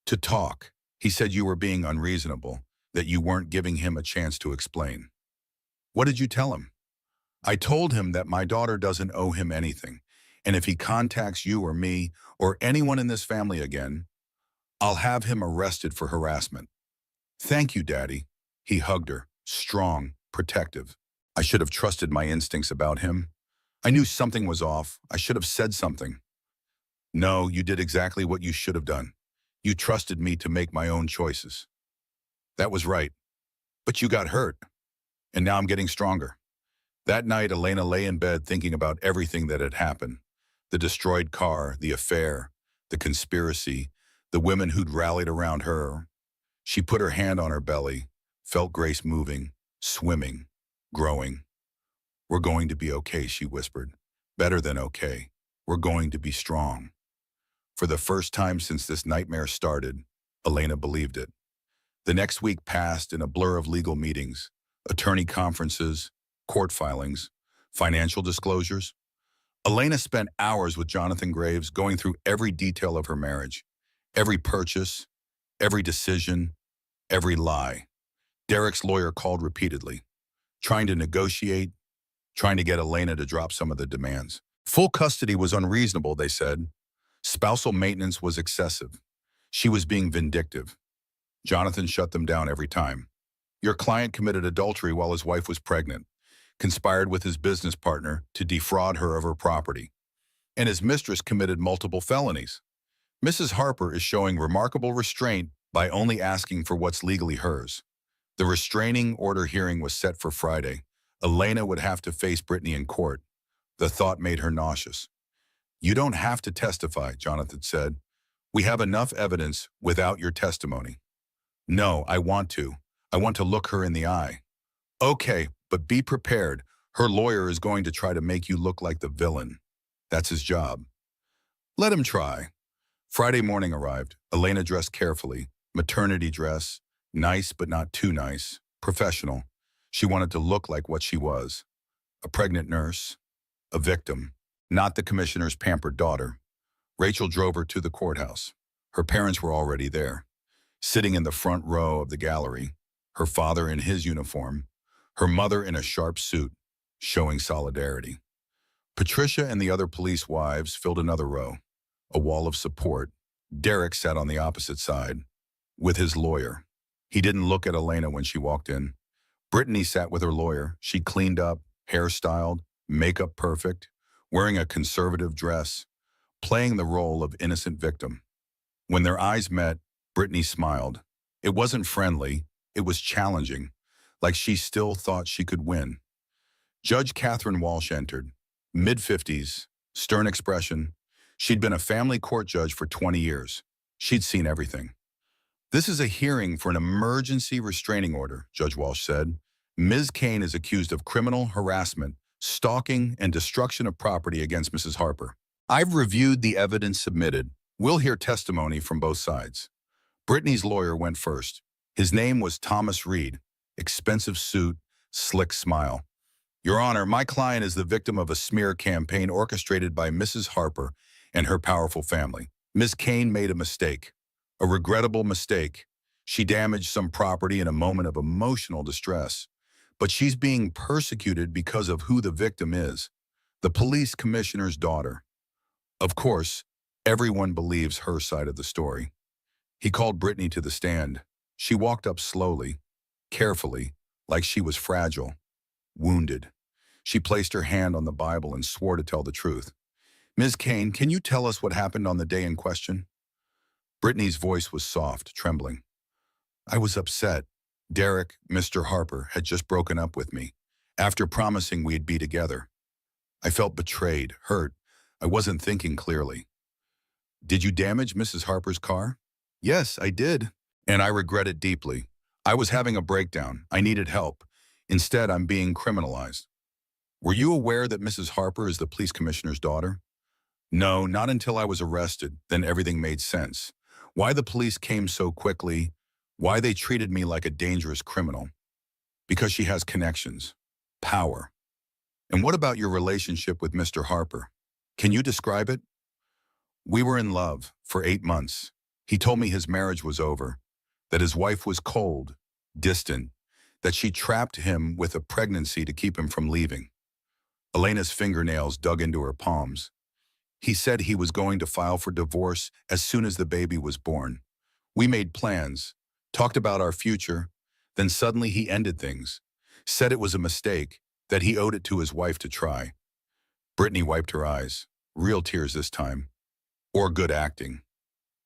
To talk. He said you were being unreasonable, that you weren't giving him a chance to explain. What did you tell him? I told him that my daughter doesn't owe him anything, and if he contacts you or me or anyone in this family again, I'll have him arrested for harassment. Thank you, Daddy. He hugged her, strong, protective. I should have trusted my instincts about him. I knew something was off. I should have said something. No, you did exactly what you should have done. You trusted me to make my own choices. That was right. But you got hurt, and now I'm getting stronger. That night, Elena lay in bed thinking about everything that had happened. The destroyed car, the affair, the conspiracy, the women who'd rallied around her. She put her hand on her belly, felt Grace moving, swimming, growing. We're going to be okay, she whispered. Better than okay. We're going to be strong. For the first time since this nightmare started, Elena believed it. The next week passed in a blur of legal meetings, attorney conferences, court filings, financial disclosures. Elena spent hours with Jonathan Graves going through every detail of her marriage, every purchase, every decision, every lie. Derek's lawyer called repeatedly, trying to negotiate, trying to get Elena to drop some of the demands. Full custody was unreasonable, they said. Spousal maintenance was excessive. She was being vindictive. Jonathan shut them down every time. Your client committed adultery while his wife was pregnant, conspired with his business partner to defraud her of her property, and his mistress committed multiple felonies. Mrs. Harper is showing remarkable restraint by only asking for what's legally hers. The restraining order hearing was set for Friday. Elena would have to face Brittany in court. The thought made her nauseous. You don't have to testify, Jonathan said. We have enough evidence without your testimony. No, I want to. I want to look her in the eye. Okay, but be prepared. Her lawyer is going to try to make you look like the villain. That's his job. Let him try. Friday morning arrived. Elena dressed carefully. Maternity dress. Nice but not too nice. Professional. She wanted to look like what she was. A pregnant nurse. A victim. Not the commissioner's pampered daughter. Rachel drove her to the courthouse. Her parents were already there, sitting in the front row of the gallery, her father in his uniform, her mother in a sharp suit, showing solidarity. Patricia and the other police wives filled another row, a wall of support. Derek sat on the opposite side, with his lawyer. He didn't look at Elena when she walked in. Brittany sat with her lawyer. She cleaned up, hairstyled, makeup perfect, wearing a conservative dress, playing the role of innocent victim. When their eyes met, Brittany smiled. It wasn't friendly, it was challenging, like she still thought she could win. Judge Catherine Walsh entered, mid-50s, stern expression. She'd been a family court judge for 20 years. She'd seen everything. This is a hearing for an emergency restraining order, Judge Walsh said. Ms. Kane is accused of criminal harassment, stalking, and destruction of property against Mrs. Harper. I've reviewed the evidence submitted. We'll hear testimony from both sides. Brittany's lawyer went first. His name was Thomas Reed. Expensive suit, slick smile. Your Honor, my client is the victim of a smear campaign orchestrated by Mrs. Harper and her powerful family. Ms. Kane made a mistake, a regrettable mistake. She damaged some property in a moment of emotional distress. But she's being persecuted because of who the victim is, the police commissioner's daughter. Of course, everyone believes her side of the story. He called Brittany to the stand. She walked up slowly, carefully, like she was fragile, wounded. She placed her hand on the Bible and swore to tell the truth. Ms. Kane, can you tell us what happened on the day in question? Brittany's voice was soft, trembling. I was upset. Derek, Mr. Harper, had just broken up with me, after promising we'd be together. I felt betrayed, hurt. I wasn't thinking clearly. Did you damage Mrs. Harper's car? Yes, I did. And I regret it deeply. I was having a breakdown. I needed help. Instead, I'm being criminalized. Were you aware that Mrs. Harper is the police commissioner's daughter? No, not until I was arrested. Then everything made sense. Why the police came so quickly, why they treated me like a dangerous criminal. Because she has connections, power. And what about your relationship with Mr. Harper? Can you describe it? We were in love for 8 months. He told me his marriage was over, that his wife was cold, distant, that she trapped him with a pregnancy to keep him from leaving. Elena's fingernails dug into her palms. He said he was going to file for divorce as soon as the baby was born. We made plans, talked about our future, then suddenly he ended things, said it was a mistake, that he owed it to his wife to try. Brittany wiped her eyes, real tears this time, or good acting.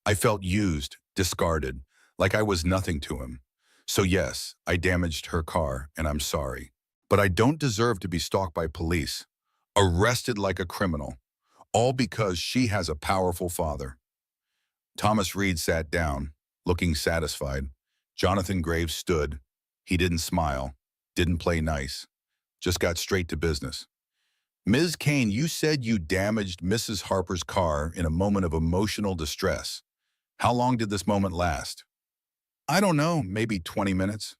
I felt used, discarded, like I was nothing to him. So yes, I damaged her car, and I'm sorry. But I don't deserve to be stalked by police, arrested like a criminal, all because she has a powerful father. Thomas Reed sat down, looking satisfied. Jonathan Graves stood. He didn't smile, didn't play nice, just got straight to business. Ms. Kane, you said you damaged Mrs. Harper's car in a moment of emotional distress. How long did this moment last? I don't know, maybe 20 minutes.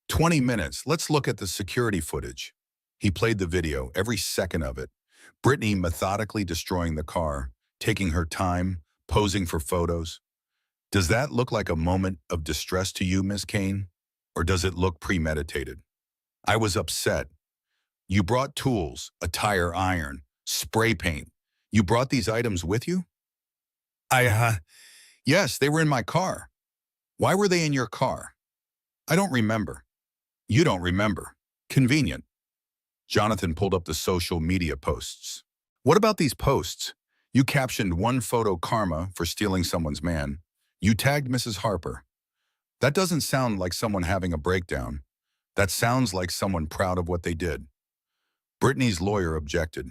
20 minutes. Let's look at the security footage. He played the video, every second of it. Brittany methodically destroying the car, taking her time, posing for photos. Does that look like a moment of distress to you, Miss Kane? Or does it look premeditated? I was upset. You brought tools, a tire iron, spray paint. You brought these items with you? Yes, they were in my car. Why were they in your car? I don't remember. You don't remember. Convenient. Jonathan pulled up the social media posts. What about these posts? You captioned one photo karma for stealing someone's man. You tagged Mrs. Harper. That doesn't sound like someone having a breakdown. That sounds like someone proud of what they did. Brittany's lawyer objected.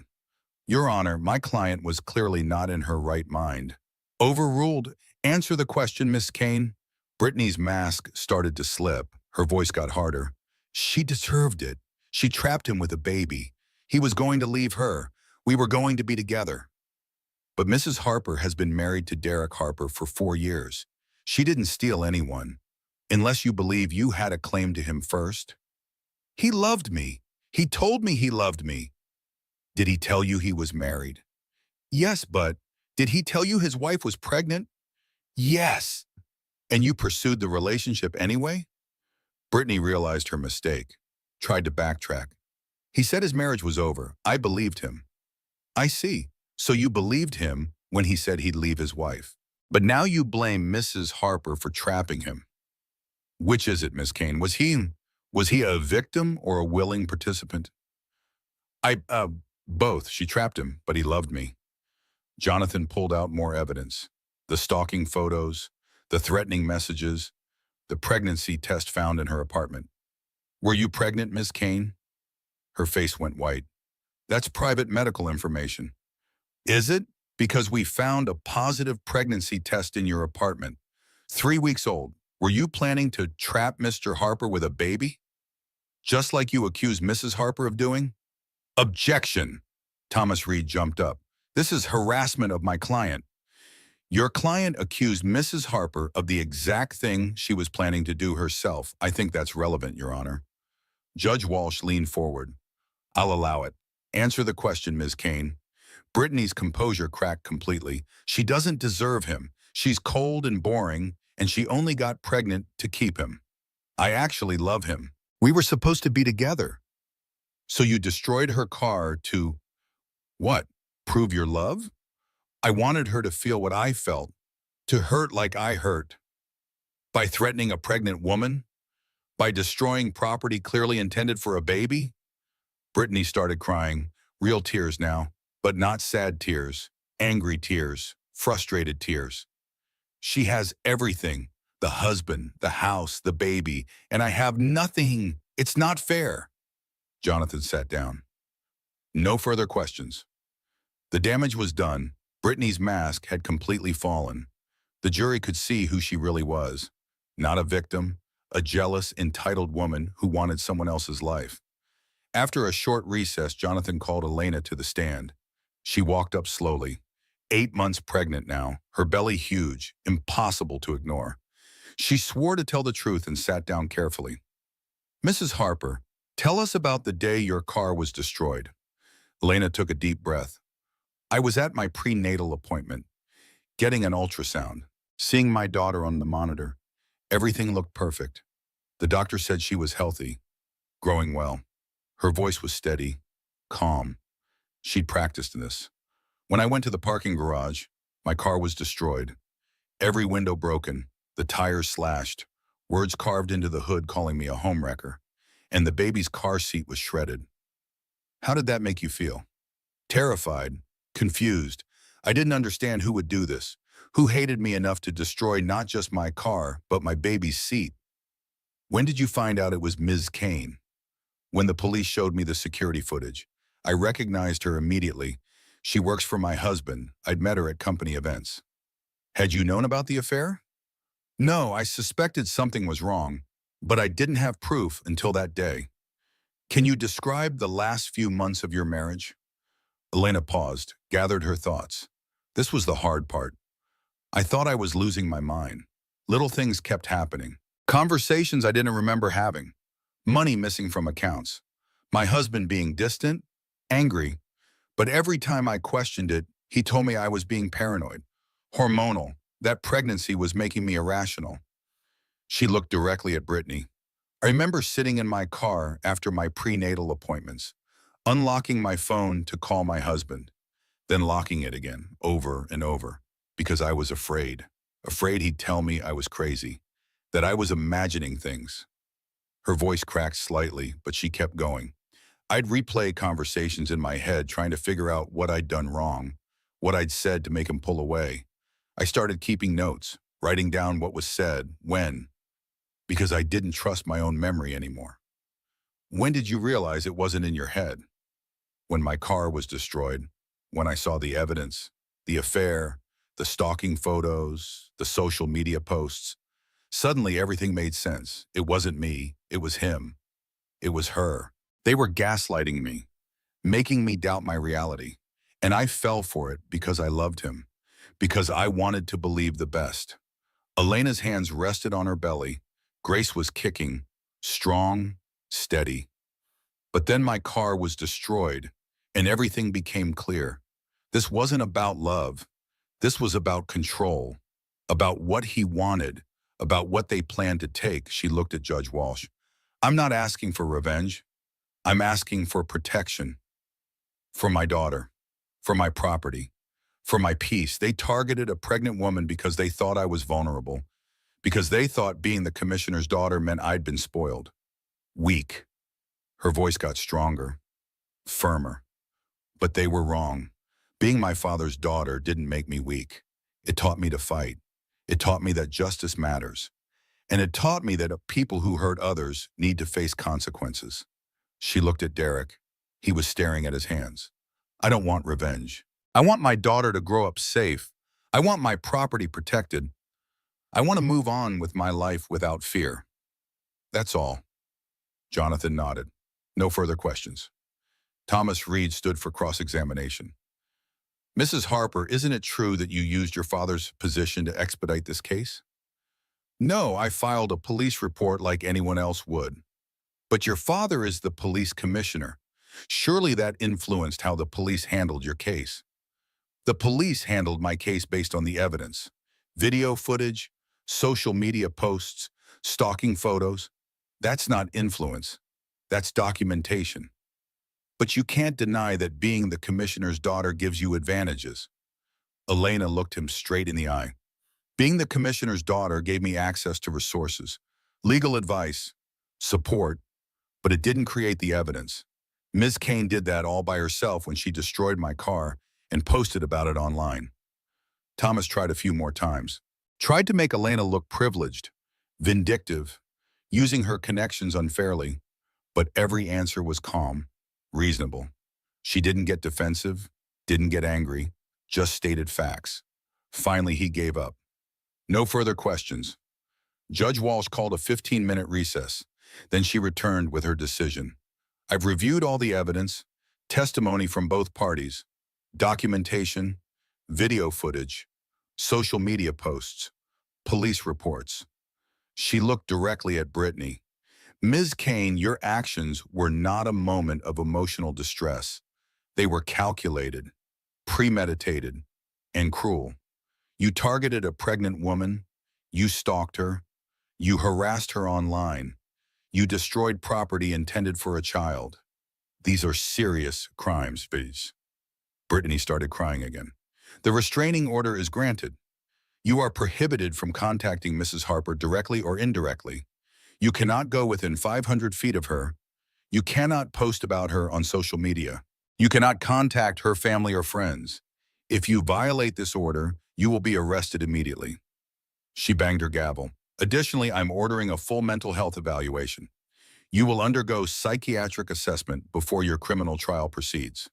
Your Honor, my client was clearly not in her right mind. Overruled. Answer the question, Miss Kane. Brittany's mask started to slip. Her voice got harder. She deserved it. She trapped him with a baby. He was going to leave her. We were going to be together. But Mrs. Harper has been married to Derek Harper for 4 years. She didn't steal anyone, unless you believe you had a claim to him first. He loved me. He told me he loved me. Did he tell you he was married? Yes, but did he tell you his wife was pregnant? Yes. And you pursued the relationship anyway? Brittany realized her mistake, tried to backtrack. He said his marriage was over. I believed him. I see. So you believed him when he said he'd leave his wife. But now you blame Mrs. Harper for trapping him. Which is it, Miss Kane? Was he a victim or a willing participant? Both. She trapped him, but he loved me. Jonathan pulled out more evidence. The stalking photos, the threatening messages, the pregnancy test found in her apartment. Were you pregnant, Miss Kane? Her face went white. That's private medical information. Is it? Because we found a positive pregnancy test in your apartment. 3 weeks old. Were you planning to trap Mr. Harper with a baby? Just like you accused Mrs. Harper of doing? Objection! Thomas Reed jumped up. This is harassment of my client. Your client accused Mrs. Harper of the exact thing she was planning to do herself. I think that's relevant, Your Honor. Judge Walsh leaned forward. I'll allow it. Answer the question, Ms. Kane. Brittany's composure cracked completely. She doesn't deserve him. She's cold and boring, and she only got pregnant to keep him. I actually love him. We were supposed to be together. So you destroyed her car to, what, prove your love? I wanted her to feel what I felt, to hurt like I hurt. By threatening a pregnant woman? By destroying property clearly intended for a baby? Brittany started crying, real tears now, but not sad tears, angry tears, frustrated tears. She has everything, the husband, the house, the baby, and I have nothing. It's not fair. Jonathan sat down. No further questions. The damage was done. Brittany's mask had completely fallen. The jury could see who she really was. Not a victim, a jealous, entitled woman who wanted someone else's life. After a short recess, Jonathan called Elena to the stand. She walked up slowly. 8 months pregnant now, her belly huge, impossible to ignore. She swore to tell the truth and sat down carefully. Mrs. Harper, tell us about the day your car was destroyed. Elena took a deep breath. I was at my prenatal appointment, getting an ultrasound, seeing my daughter on the monitor. Everything looked perfect. The doctor said she was healthy, growing well. Her voice was steady, calm. She'd practiced this. When I went to the parking garage, my car was destroyed. Every window broken, the tires slashed, words carved into the hood calling me a homewrecker, and the baby's car seat was shredded. How did that make you feel? Terrified, confused. I didn't understand who would do this, who hated me enough to destroy not just my car, but my baby's seat. When did you find out it was Ms. Kane? When the police showed me the security footage. I recognized her immediately. She works for my husband. I'd met her at company events. Had you known about the affair? No, I suspected something was wrong, but I didn't have proof until that day. Can you describe the last few months of your marriage? Elena paused, gathered her thoughts. This was the hard part. I thought I was losing my mind. Little things kept happening. Conversations I didn't remember having. Money missing from accounts. My husband being distant, angry. But every time I questioned it, he told me I was being paranoid. Hormonal. That pregnancy was making me irrational. She looked directly at Brittany. I remember sitting in my car after my prenatal appointments, unlocking my phone to call my husband, then locking it again, over and over, because I was afraid. Afraid he'd tell me I was crazy, that I was imagining things. Her voice cracked slightly, but she kept going. I'd replay conversations in my head, trying to figure out what I'd done wrong, what I'd said to make him pull away. I started keeping notes, writing down what was said, when, because I didn't trust my own memory anymore. When did you realize it wasn't in your head? When my car was destroyed, when I saw the evidence, the affair, the stalking photos, the social media posts. Suddenly everything made sense. It wasn't me, it was him. It was her. They were gaslighting me, making me doubt my reality. And I fell for it because I loved him, because I wanted to believe the best. Elena's hands rested on her belly. Grace was kicking, strong, steady. But then my car was destroyed, and everything became clear. This wasn't about love. This was about control, about what he wanted, about what they planned to take. She looked at Judge Walsh. I'm not asking for revenge. I'm asking for protection. For my daughter, for my property, for my peace. They targeted a pregnant woman because they thought I was vulnerable, because they thought being the commissioner's daughter meant I'd been spoiled. Weak. Her voice got stronger, firmer. But they were wrong. Being my father's daughter didn't make me weak. It taught me to fight. It taught me that justice matters. And it taught me that people who hurt others need to face consequences. She looked at Derek. He was staring at his hands. I don't want revenge. I want my daughter to grow up safe. I want my property protected. I want to move on with my life without fear. That's all. Jonathan nodded. No further questions. Thomas Reed stood for cross-examination. Mrs. Harper, isn't it true that you used your father's position to expedite this case? No, I filed a police report like anyone else would. But your father is the police commissioner. Surely that influenced how the police handled your case. The police handled my case based on the evidence. Video footage, social media posts, stalking photos. That's not influence. That's documentation. But you can't deny that being the commissioner's daughter gives you advantages. Elena looked him straight in the eye. Being the commissioner's daughter gave me access to resources, legal advice, support, but it didn't create the evidence. Ms. Kane did that all by herself when she destroyed my car and posted about it online. Thomas tried a few more times. Tried to make Elena look privileged, vindictive, using her connections unfairly, but every answer was calm, reasonable. She didn't get defensive, didn't get angry, just stated facts. Finally, he gave up. No further questions. Judge Walsh called a 15-minute recess. Then she returned with her decision. I've reviewed all the evidence, testimony from both parties, documentation, video footage, social media posts, police reports. She looked directly at Brittany. Ms. Kane, your actions were not a moment of emotional distress. They were calculated, premeditated, and cruel. You targeted a pregnant woman, you stalked her, you harassed her online, you destroyed property intended for a child. These are serious crimes, Viz. Brittany started crying again. The restraining order is granted. You are prohibited from contacting Mrs. Harper directly or indirectly. You cannot go within 500 feet of her. You cannot post about her on social media. You cannot contact her family or friends. If you violate this order, you will be arrested immediately. She banged her gavel. Additionally, I'm ordering a full mental health evaluation. You will undergo psychiatric assessment before your criminal trial proceeds.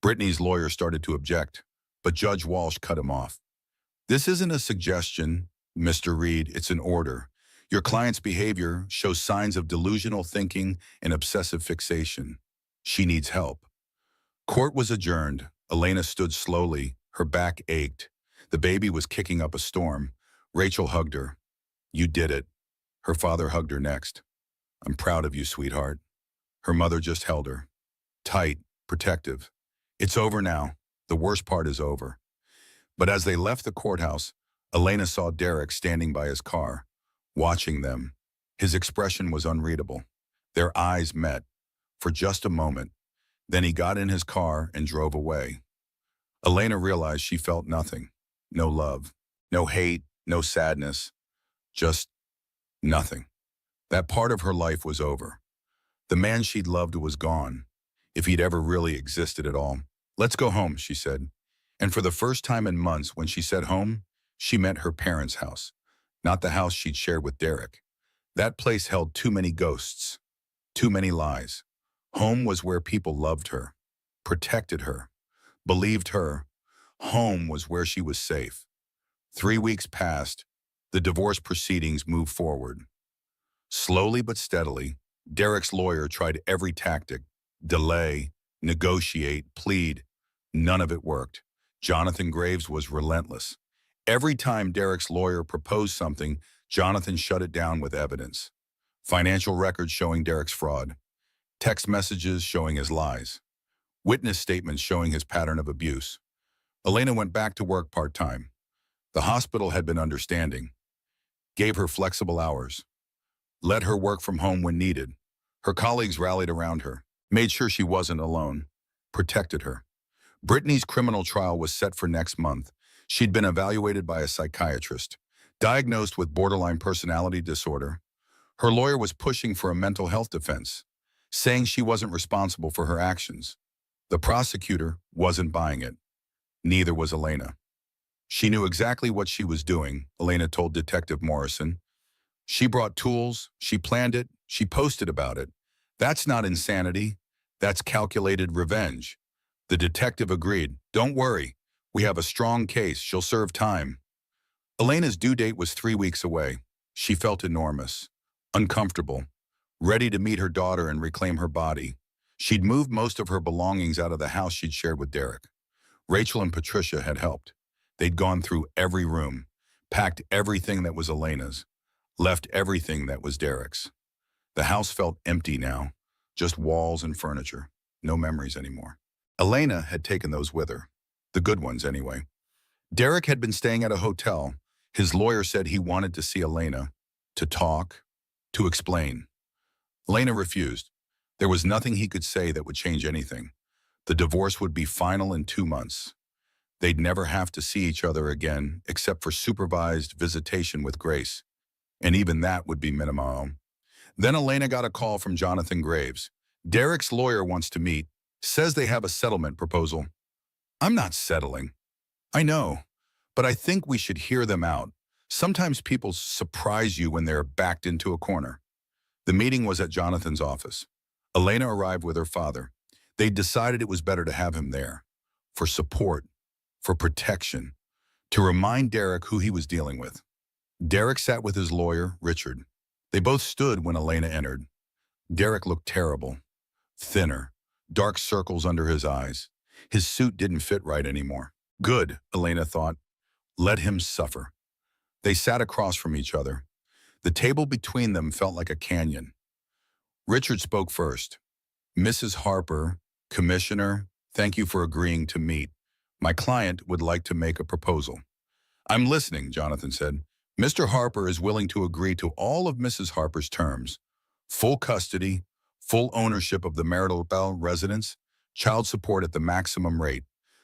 Brittany's lawyer started to object, but Judge Walsh cut him off. This isn't a suggestion, Mr. Reed, it's an order. Your client's behavior shows signs of delusional thinking and obsessive fixation. She needs help. Court was adjourned. Elena stood slowly. Her back ached. The baby was kicking up a storm. Rachel hugged her. You did it. Her father hugged her next. I'm proud of you, sweetheart. Her mother just held her. Tight, protective. It's over now. The worst part is over. But as they left the courthouse, Elena saw Derek standing by his car, watching them. His expression was unreadable. Their eyes met for just a moment. Then he got in his car and drove away. Elena realized she felt nothing. No love, no hate, no sadness, just nothing. That part of her life was over. The man she'd loved was gone, if he'd ever really existed at all. Let's go home, she said. And for the first time in months, when she said home, she meant her parents' house, not the house she'd shared with Derek. That place held too many ghosts, too many lies. Home was where people loved her, protected her, believed her. Home was where she was safe. 3 weeks passed. The divorce proceedings moved forward. Slowly but steadily, Derek's lawyer tried every tactic: delay, negotiate, plead. None of it worked. Jonathan Graves was relentless. Every time Derek's lawyer proposed something, Jonathan shut it down with evidence. Financial records showing Derek's fraud. Text messages showing his lies. Witness statements showing his pattern of abuse. Elena went back to work part-time. The hospital had been understanding, gave her flexible hours, let her work from home when needed. Her colleagues rallied around her, made sure she wasn't alone, protected her. Brittany's criminal trial was set for next month. She'd been evaluated by a psychiatrist, diagnosed with borderline personality disorder. Her lawyer was pushing for a mental health defense, saying she wasn't responsible for her actions. The prosecutor wasn't buying it. Neither was Elena. She knew exactly what she was doing, Elena told Detective Morrison. She brought tools, she planned it, she posted about it. That's not insanity. That's calculated revenge. The detective agreed. Don't worry. We have a strong case. She'll serve time. Elena's due date was 3 weeks away. She felt enormous, uncomfortable, ready to meet her daughter and reclaim her body. She'd moved most of her belongings out of the house she'd shared with Derek. Rachel and Patricia had helped. They'd gone through every room, packed everything that was Elena's, left everything that was Derek's. The house felt empty now, just walls and furniture, no memories anymore. Elena had taken those with her, the good ones anyway. Derek had been staying at a hotel. His lawyer said he wanted to see Elena, to talk, to explain. Elena refused. There was nothing he could say that would change anything. The divorce would be final in 2 months. They'd never have to see each other again, except for supervised visitation with Grace. And even that would be minimal. Then Elena got a call from Jonathan Graves. Derek's lawyer wants to meet, says they have a settlement proposal. I'm not settling. I know, but I think we should hear them out. Sometimes people surprise you when they're backed into a corner. The meeting was at Jonathan's office. Elena arrived with her father. They decided it was better to have him there, for support, for protection, to remind Derek who he was dealing with. Derek sat with his lawyer, Richard. They both stood when Elena entered. Derek looked terrible, thinner, dark circles under his eyes. His suit didn't fit right anymore. Good, Elena thought. Let him suffer. They sat across from each other. The table between them felt like a canyon. Richard spoke first. Mrs. Harper, Commissioner, thank you for agreeing to meet. My client would like to make a proposal. I'm listening, Jonathan said. Mr. Harper is willing to agree to all of Mrs. Harper's terms. Full custody, full ownership of the marital residence, child support at the maximum rate,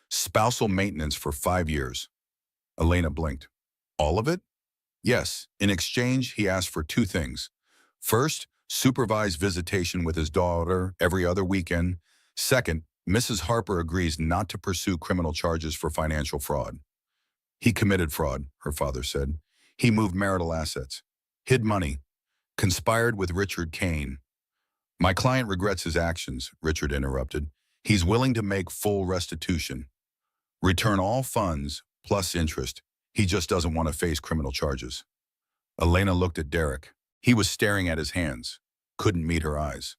spousal maintenance for 5 years. Elena blinked. All of it? Yes. In exchange, he asked for 2 things. First, supervised visitation with his daughter every other weekend. Second, Mrs. Harper agrees not to pursue criminal charges for financial fraud. He committed fraud, her father said. He moved marital assets, hid money, conspired with Richard Kane. My client regrets his actions, Richard interrupted. He's willing to make full restitution. Return all funds, plus interest. He just doesn't want to face criminal charges. Elena looked at Derek. He was staring at his hands, couldn't meet her eyes.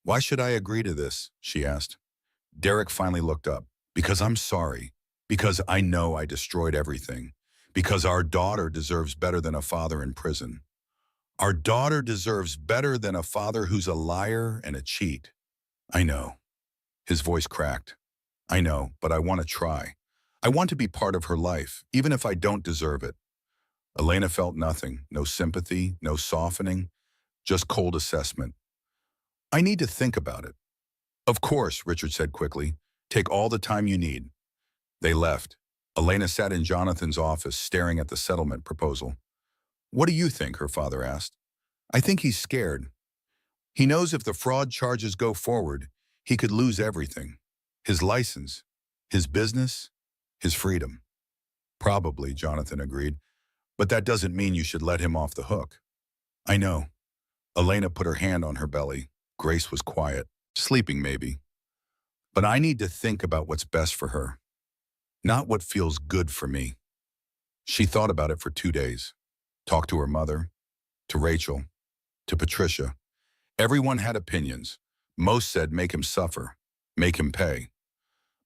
Why should I agree to this? She asked. Derek finally looked up. Because I'm sorry. Because I know I destroyed everything. Because our daughter deserves better than a father in prison. Our daughter deserves better than a father who's a liar and a cheat. I know. His voice cracked. I know, but I want to try. I want to be part of her life, even if I don't deserve it. Elena felt nothing, no sympathy, no softening, just cold assessment. I need to think about it. Of course, Richard said quickly. Take all the time you need. They left. Elena sat in Jonathan's office, staring at the settlement proposal. What do you think? Her father asked. I think he's scared. He knows if the fraud charges go forward, he could lose everything. His license, his business, his freedom. Probably, Jonathan agreed. But that doesn't mean you should let him off the hook. I know. Elena put her hand on her belly. Grace was quiet, sleeping maybe. But I need to think about what's best for her, not what feels good for me. She thought about it for 2 days. Talked to her mother, to Rachel, to Patricia. Everyone had opinions. Most said make him suffer, make him pay.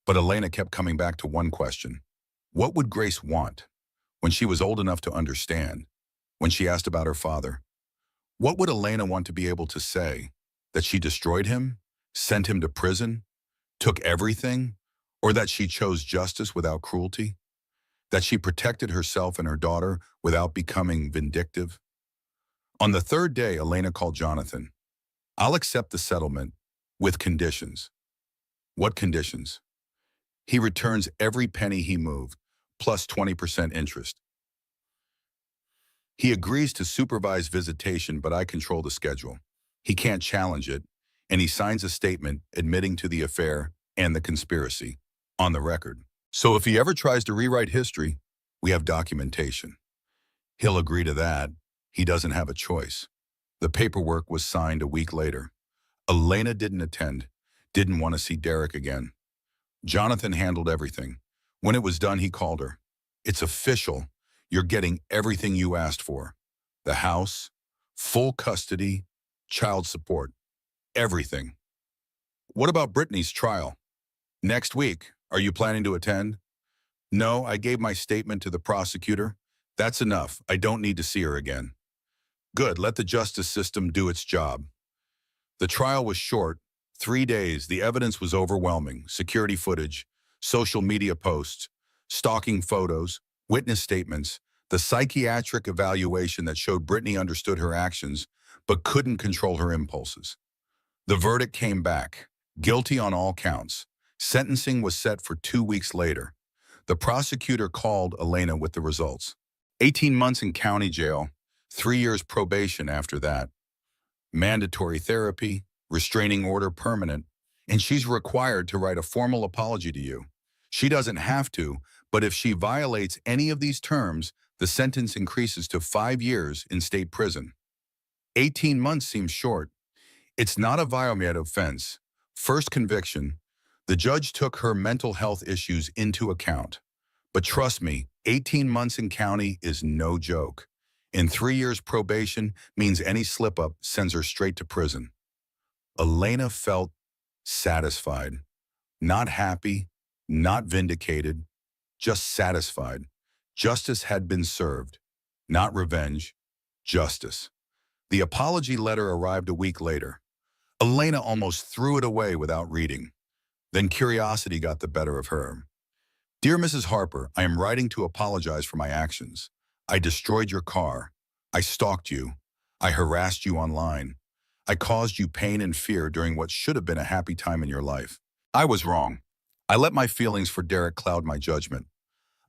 But Elena kept coming back to one question. What would Grace want? When she was old enough to understand, when she asked about her father, what would Elena want to be able to say? That she destroyed him, sent him to prison, took everything, or that she chose justice without cruelty? That she protected herself and her daughter without becoming vindictive? On the 3rd day, Elena called Jonathan. I'll accept the settlement with conditions. What conditions? He returns every penny he moved, plus 20% interest. He agrees to supervise visitation, but I control the schedule. He can't challenge it, and he signs a statement admitting to the affair and the conspiracy, on the record. So if he ever tries to rewrite history, we have documentation. He'll agree to that. He doesn't have a choice. The paperwork was signed a week later. Elena didn't attend, didn't want to see Derek again. Jonathan handled everything. When it was done, he called her. It's official. You're getting everything you asked for. The house, full custody, child support, everything. What about Brittany's trial? Next week. Are you planning to attend? No, I gave my statement to the prosecutor. That's enough. I don't need to see her again. Good, let the justice system do its job. The trial was short, 3 days. The evidence was overwhelming. Security footage, social media posts, stalking photos, witness statements, the psychiatric evaluation that showed Brittany understood her actions but couldn't control her impulses. The verdict came back, guilty on all counts. Sentencing was set for 2 weeks later. The prosecutor called Elena with the results. 18 months in county jail, 3 years probation after that. Mandatory therapy, restraining order permanent, and she's required to write a formal apology to you. She doesn't have to, but if she violates any of these terms, the sentence increases to 5 years in state prison. 18 months seems short. It's not a violent offense, First conviction, the judge took her mental health issues into account. But trust me, 18 months in county is no joke. In 3 years probation means any slip-up sends her straight to prison. Elena felt satisfied, not happy, not vindicated, just satisfied. Justice had been served, not revenge, justice. The apology letter arrived a week later. Elena almost threw it away without reading. Then curiosity got the better of her. Dear Mrs. Harper, I am writing to apologize for my actions. I destroyed your car. I stalked you. I harassed you online. I caused you pain and fear during what should have been a happy time in your life. I was wrong. I let my feelings for Derek cloud my judgment.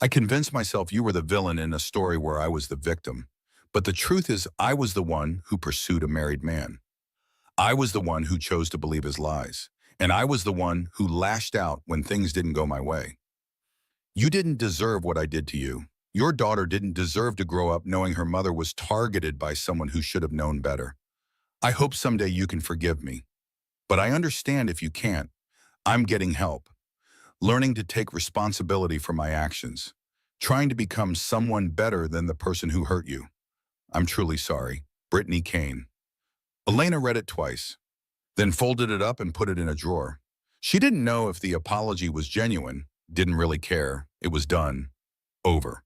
I convinced myself you were the villain in a story where I was the victim. But the truth is, I was the one who pursued a married man. I was the one who chose to believe his lies. And I was the one who lashed out when things didn't go my way. You didn't deserve what I did to you. Your daughter didn't deserve to grow up knowing her mother was targeted by someone who should have known better. I hope someday you can forgive me. But I understand if you can't. I'm getting help. Learning to take responsibility for my actions. Trying to become someone better than the person who hurt you. I'm truly sorry. Brittany Kane. Elena read it twice, then folded it up and put it in a drawer. She didn't know if the apology was genuine, didn't really care. It was done. Over.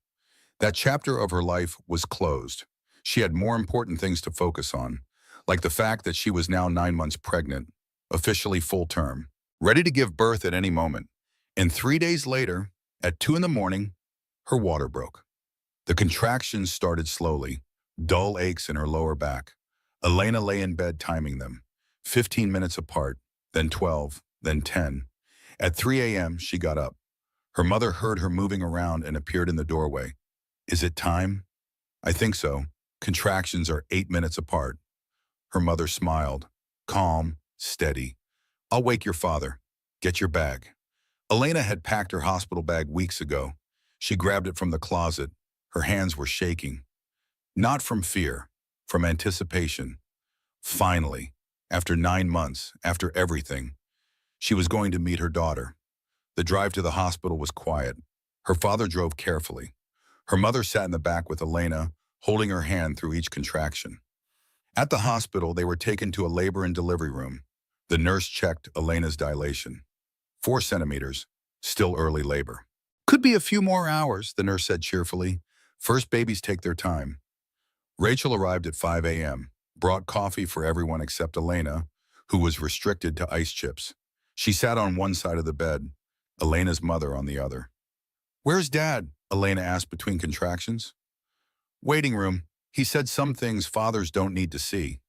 That chapter of her life was closed. She had more important things to focus on, like the fact that she was now 9 months pregnant, officially full term, ready to give birth at any moment. And 3 days later, at 2 in the morning, her water broke. The contractions started slowly, dull aches in her lower back. Elena lay in bed timing them, 15 minutes apart, then 12, then 10. At 3 a.m., she got up. Her mother heard her moving around and appeared in the doorway. Is it time? I think so. Contractions are 8 minutes apart. Her mother smiled, calm, steady. I'll wake your father. Get your bag. Elena had packed her hospital bag weeks ago. She grabbed it from the closet. Her hands were shaking. Not from fear, from anticipation. Finally, after 9 months, after everything, she was going to meet her daughter. The drive to the hospital was quiet. Her father drove carefully. Her mother sat in the back with Elena, holding her hand through each contraction. At the hospital, they were taken to a labor and delivery room. The nurse checked Elena's dilation. 4 centimeters, still early labor. Could be a few more hours, the nurse said cheerfully. First babies take their time. Rachel arrived at 5 a.m., brought coffee for everyone except Elena, who was restricted to ice chips. She sat on one side of the bed, Elena's mother on the other. Where's Dad? Elena asked between contractions. Waiting room. He said some things fathers don't need to see.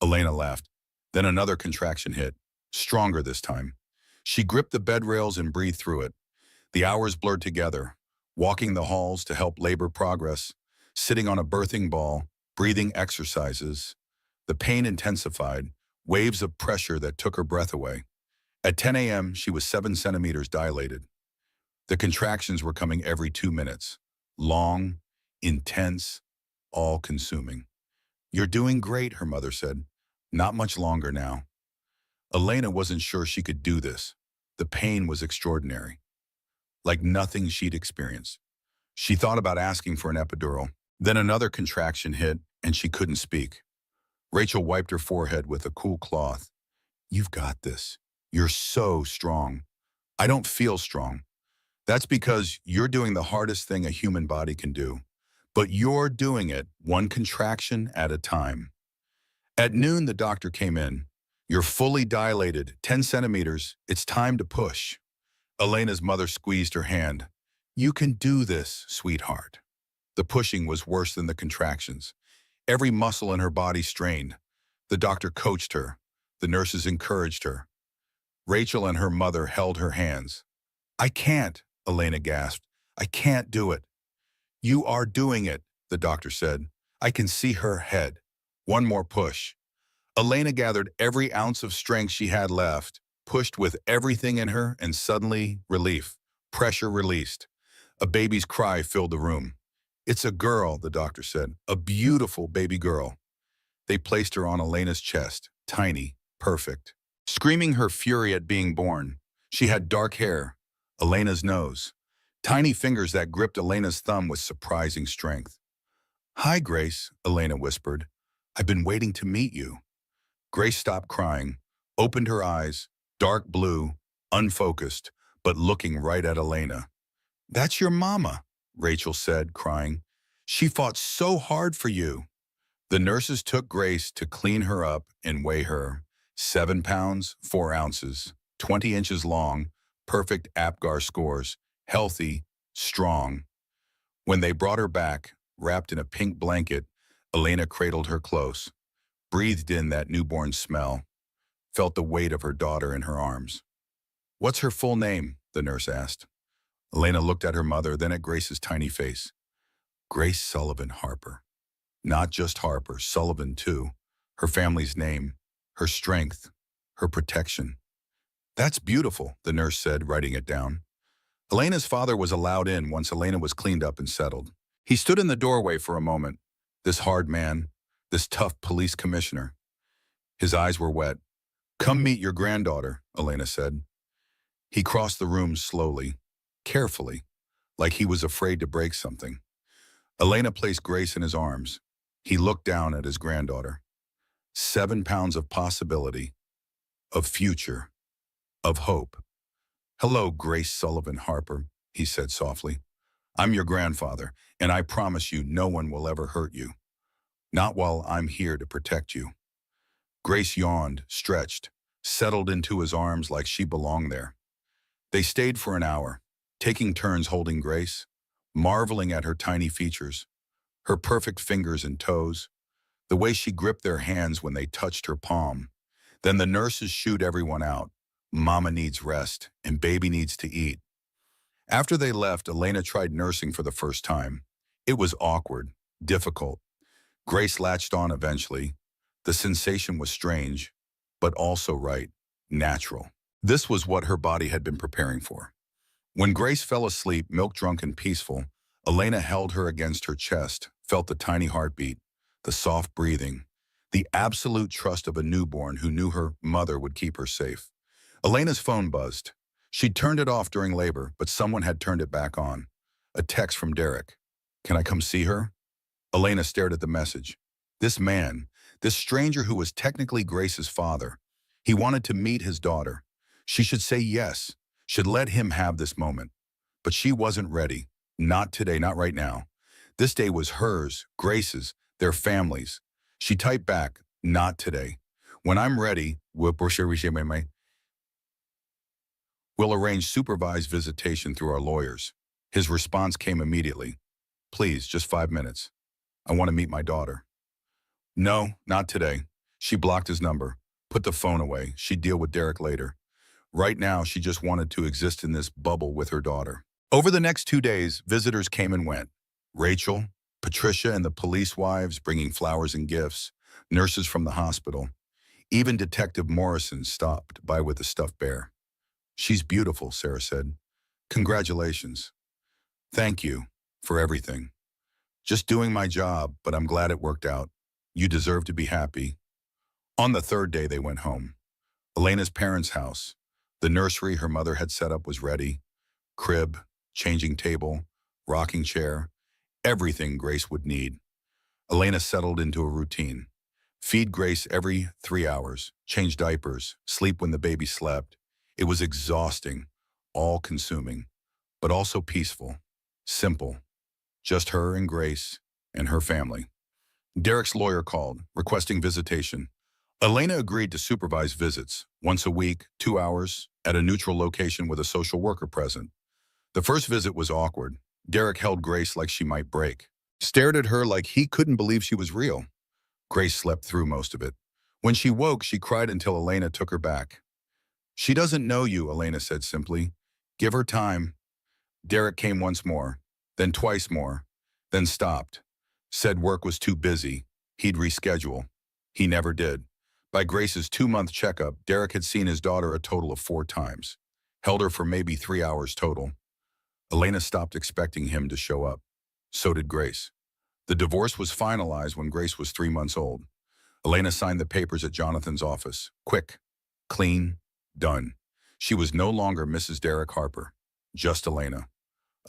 Elena laughed. Then another contraction hit, stronger this time. She gripped the bed rails and breathed through it. The hours blurred together, walking the halls to help labor progress, sitting on a birthing ball, breathing exercises. The pain intensified, waves of pressure that took her breath away. At 10 a.m., she was 7 centimeters dilated. The contractions were coming every 2 minutes. Long, intense, all-consuming. You're doing great, her mother said. Not much longer now. Elena wasn't sure she could do this. The pain was extraordinary, like nothing she'd experienced. She thought about asking for an epidural. Then another contraction hit, and she couldn't speak. Rachel wiped her forehead with a cool cloth. You've got this. You're so strong. I don't feel strong. That's because you're doing the hardest thing a human body can do. But you're doing it one contraction at a time. At noon, the doctor came in. You're fully dilated, 10 centimeters. It's time to push. Elena's mother squeezed her hand. You can do this, sweetheart. The pushing was worse than the contractions. Every muscle in her body strained. The doctor coached her. The nurses encouraged her. Rachel and her mother held her hands. I can't, Elena gasped. I can't do it. You are doing it, the doctor said. I can see her head. One more push. Elena gathered every ounce of strength she had left, pushed with everything in her, and suddenly, relief. Pressure released. A baby's cry filled the room. It's a girl, the doctor said. A beautiful baby girl. They placed her on Elena's chest. Tiny, perfect. screaming her fury at being born. She had dark hair, Elena's nose, tiny fingers that gripped Elena's thumb with surprising strength. "Hi, Grace," Elena whispered. "I've been waiting to meet you." Grace stopped crying, opened her eyes, dark blue, unfocused, but looking right at Elena. "That's your mama," Rachel said, crying. "She fought so hard for you." The nurses took Grace to clean her up and weigh her. 7 pounds, 4 ounces, 20 inches long, perfect APGAR scores, healthy, strong. When they brought her back, wrapped in a pink blanket, Elena cradled her close, breathed in that newborn smell, felt the weight of her daughter in her arms. "What's her full name?" the nurse asked. Elena looked at her mother, then at Grace's tiny face. "Grace Sullivan Harper." Not just Harper, Sullivan too. Her family's name, her strength, her protection. "That's beautiful," the nurse said, writing it down. Elena's father was allowed in once Elena was cleaned up and settled. He stood in the doorway for a moment, this hard man, this tough police commissioner. His eyes were wet. "Come meet your granddaughter," Elena said. He crossed the room slowly, carefully, like he was afraid to break something. Elena placed Grace in his arms. He looked down at his granddaughter. 7 pounds of possibility, of future, of hope. "Hello, Grace Sullivan Harper," he said softly. "I'm your grandfather, and I promise you no one will ever hurt you. Not while I'm here to protect you." Grace yawned, stretched, settled into his arms like she belonged there. They stayed for an hour, taking turns holding Grace, marveling at her tiny features, her perfect fingers and toes, the way she gripped their hands when they touched her palm. Then the nurses shooed everyone out. Mama needs rest, and baby needs to eat. After they left, Elena tried nursing for the first time. It was awkward, difficult. Grace latched on eventually. The sensation was strange, but also right, natural. This was what her body had been preparing for. When Grace fell asleep, milk-drunk and peaceful, Elena held her against her chest, felt the tiny heartbeat, the soft breathing, the absolute trust of a newborn who knew her mother would keep her safe. Elena's phone buzzed. She'd turned it off during labor, but someone had turned it back on. A text from Derek. "Can I come see her?" Elena stared at the message. This man, this stranger who was technically Grace's father, he wanted to meet his daughter. She should say yes, should let him have this moment. But she wasn't ready. Not today, not right now. This day was hers, Grace's, their families. She typed back, "Not today. When I'm ready, we'll arrange supervised visitation through our lawyers." His response came immediately. "Please, just 5 minutes. I want to meet my daughter." "No, not today." She blocked his number, put the phone away. She'd deal with Derek later. Right now, she just wanted to exist in this bubble with her daughter. Over the next 2 days, visitors came and went. Rachel, Patricia, and the police wives bringing flowers and gifts, nurses from the hospital. Even Detective Morrison stopped by with a stuffed bear. "She's beautiful," Sarah said. "Congratulations." "Thank you for everything. Just doing my job, but I'm glad it worked out. You deserve to be happy." On the third day, they went home. Elena's parents' house. The nursery her mother had set up was ready. Crib, changing table, rocking chair, everything Grace would need. Elena settled into a routine. Feed Grace every 3 hours, change diapers, sleep when the baby slept. It was exhausting, all-consuming, but also peaceful, simple. Just her and Grace and her family. Derek's lawyer called, requesting visitation. Elena agreed to supervise visits, once a week, 2 hours, at a neutral location with a social worker present. The first visit was awkward. Derek held Grace like she might break, stared at her like he couldn't believe she was real. Grace slept through most of it. When she woke, she cried until Elena took her back. "She doesn't know you," Elena said simply. "Give her time." Derek came once more, then twice more, then stopped. Said work was too busy. He'd reschedule. He never did. By Grace's 2-month checkup, Derek had seen his daughter a total of 4 times. Held her for maybe 3 hours total. Elena stopped expecting him to show up. So did Grace. The divorce was finalized when Grace was 3 months old. Elena signed the papers at Jonathan's office. Quick, Clean, done. She was no longer Mrs. Derek Harper, just Elena.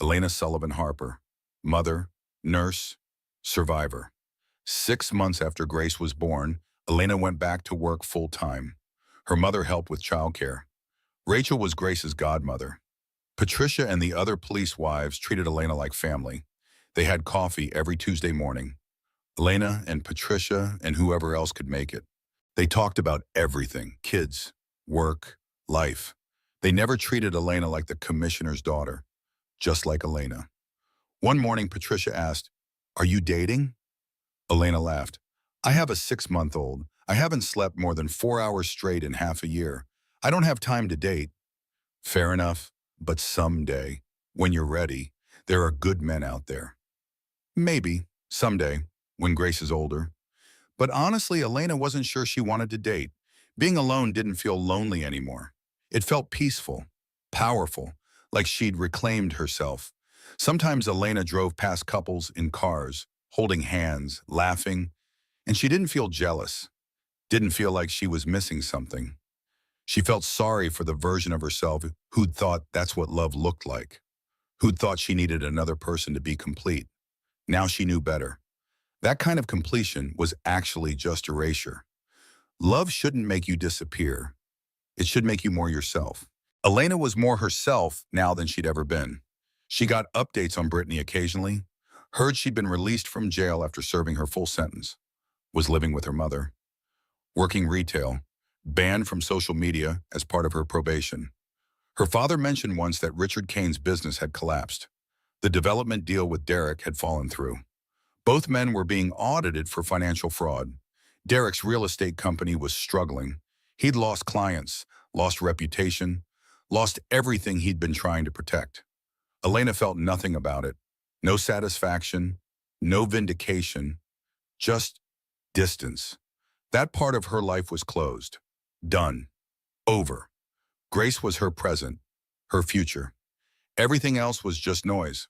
Elena Sullivan Harper, mother, nurse, survivor. 6 months after Grace was born, Elena went back to work full-time. Her mother helped with childcare. Rachel was Grace's godmother. Patricia and the other police wives treated Elena like family. They had coffee every Tuesday morning. Elena and Patricia and whoever else could make it. They talked about everything: kids, work, life. They never treated Elena like the commissioner's daughter, just like Elena. One morning, Patricia asked, "Are you dating?" Elena laughed. "I have a 6-month-old. I haven't slept more than 4 hours straight in half a year. I don't have time to date." Fair enough, but someday, when you're ready, there are good men out there. Maybe, someday, when Grace is older. But honestly, Elena wasn't sure she wanted to date. Being alone didn't feel lonely anymore. It felt peaceful, powerful, like she'd reclaimed herself. Sometimes Elena drove past couples in cars, holding hands, laughing, and she didn't feel jealous, didn't feel like she was missing something. She felt sorry for the version of herself who'd thought that's what love looked like, who'd thought she needed another person to be complete. Now she knew better. That kind of completion was actually just erasure. Love shouldn't make you disappear. It should make you more yourself. Elena was more herself now than she'd ever been. She got updates on Brittany occasionally, heard she'd been released from jail after serving her full sentence, was living with her mother, working retail, banned from social media as part of her probation. Her father mentioned once that Richard Kane's business had collapsed. The development deal with Derek had fallen through. Both men were being audited for financial fraud. Derek's real estate company was struggling. He'd lost clients, lost reputation, lost everything he'd been trying to protect. Elena felt nothing about it. No satisfaction, no vindication, just distance. That part of her life was closed. Done. Over. Grace was her present, her future. Everything else was just noise.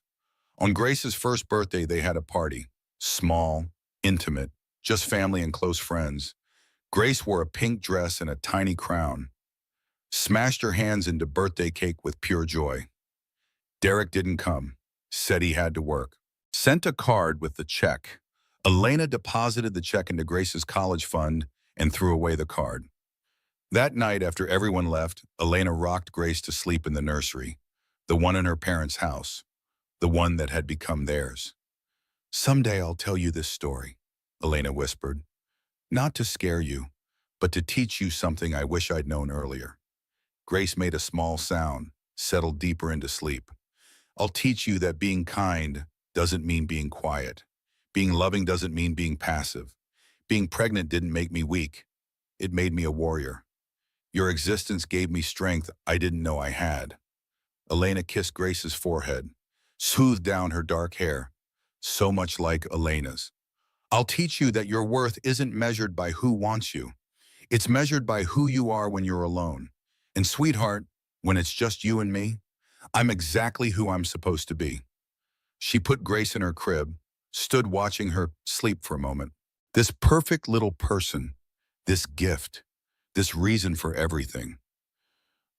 On Grace's first birthday, they had a party. Small, intimate, just family and close friends. Grace wore a pink dress and a tiny crown. Smashed her hands into birthday cake with pure joy. Derek didn't come. Said he had to work. Sent a card with the check. Elena deposited the check into Grace's college fund and threw away the card. That night, after everyone left, Elena rocked Grace to sleep in the nursery, the one in her parents' house, the one that had become theirs. "Someday I'll tell you this story," Elena whispered. "Not to scare you, but to teach you something I wish I'd known earlier." Grace made a small sound, settled deeper into sleep. "I'll teach you that being kind doesn't mean being quiet. Being loving doesn't mean being passive. Being pregnant didn't make me weak. It made me a warrior. Your existence gave me strength I didn't know I had." Elena kissed Grace's forehead, soothed down her dark hair, so much like Elena's. "I'll teach you that your worth isn't measured by who wants you. It's measured by who you are when you're alone. And sweetheart, when it's just you and me, I'm exactly who I'm supposed to be." She put Grace in her crib, stood watching her sleep for a moment. This perfect little person, this gift, this reason for everything.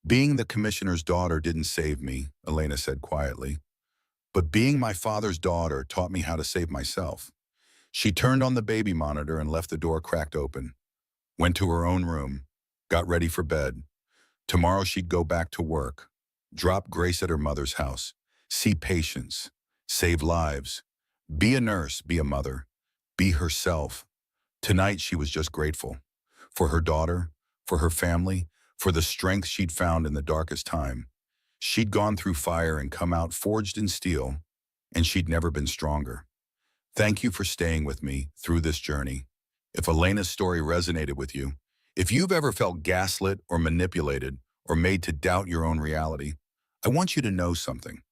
"Being the commissioner's daughter didn't save me," Elena said quietly. "But being my father's daughter taught me how to save myself." She turned on the baby monitor and left the door cracked open. Went to her own room, got ready for bed. Tomorrow she'd go back to work, drop Grace at her mother's house, see patients, save lives, be a nurse, be a mother, be herself. Tonight she was just grateful. For her daughter, for her family, for the strength she'd found in the darkest time. She'd gone through fire and come out forged in steel, and she'd never been stronger. Thank you for staying with me through this journey. If Elena's story resonated with you, if you've ever felt gaslit or manipulated or made to doubt your own reality, I want you to know something.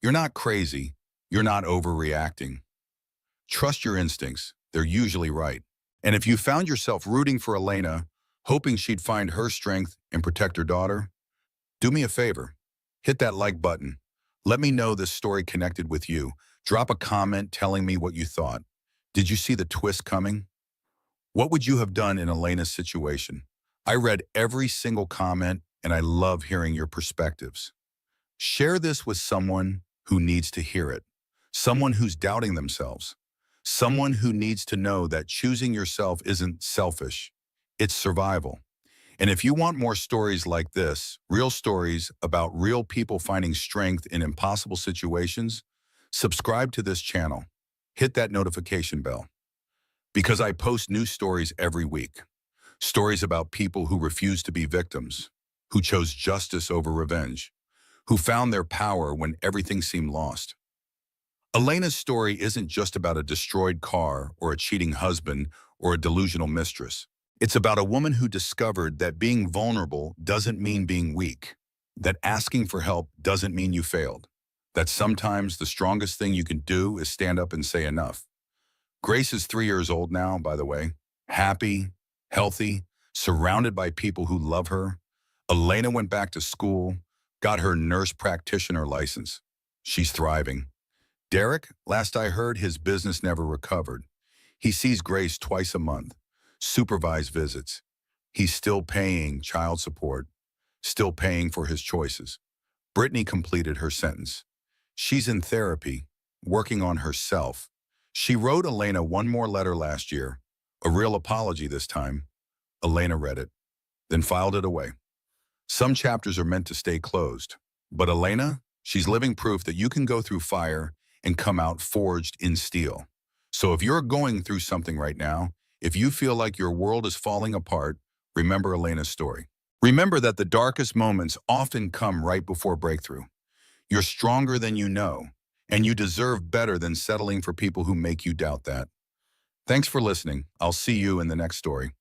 You're not crazy. You're not overreacting. Trust your instincts. They're usually right. And if you found yourself rooting for Elena, hoping she'd find her strength and protect her daughter, do me a favor. Hit that like button. Let me know this story connected with you. Drop a comment telling me what you thought. Did you see the twist coming? What would you have done in Elena's situation? I read every single comment and I love hearing your perspectives. Share this with someone who needs to hear it, someone who's doubting themselves, someone who needs to know that choosing yourself isn't selfish, it's survival. And if you want more stories like this, real stories about real people finding strength in impossible situations, subscribe to this channel. Hit that notification bell because I post new stories every week. Stories about people who refused to be victims, who chose justice over revenge, who found their power when everything seemed lost. Elena's story isn't just about a destroyed car or a cheating husband or a delusional mistress. It's about a woman who discovered that being vulnerable doesn't mean being weak, that asking for help doesn't mean you failed, that sometimes the strongest thing you can do is stand up and say enough. Grace is 3 years old now, by the way, happy, healthy, surrounded by people who love her. Elena went back to school, got her nurse practitioner license. She's thriving. Derek, last I heard, his business never recovered. He sees Grace twice a month, supervised visits. He's still paying child support, still paying for his choices. Brittany completed her sentence. She's in therapy, working on herself. She wrote Elena one more letter last year, a real apology this time. Elena read it, then filed it away. Some chapters are meant to stay closed, but Elena, she's living proof that you can go through fire and come out forged in steel. So if you're going through something right now, if you feel like your world is falling apart, remember Elena's story. Remember that the darkest moments often come right before breakthrough. You're stronger than you know, and you deserve better than settling for people who make you doubt that. Thanks for listening. I'll see you in the next story.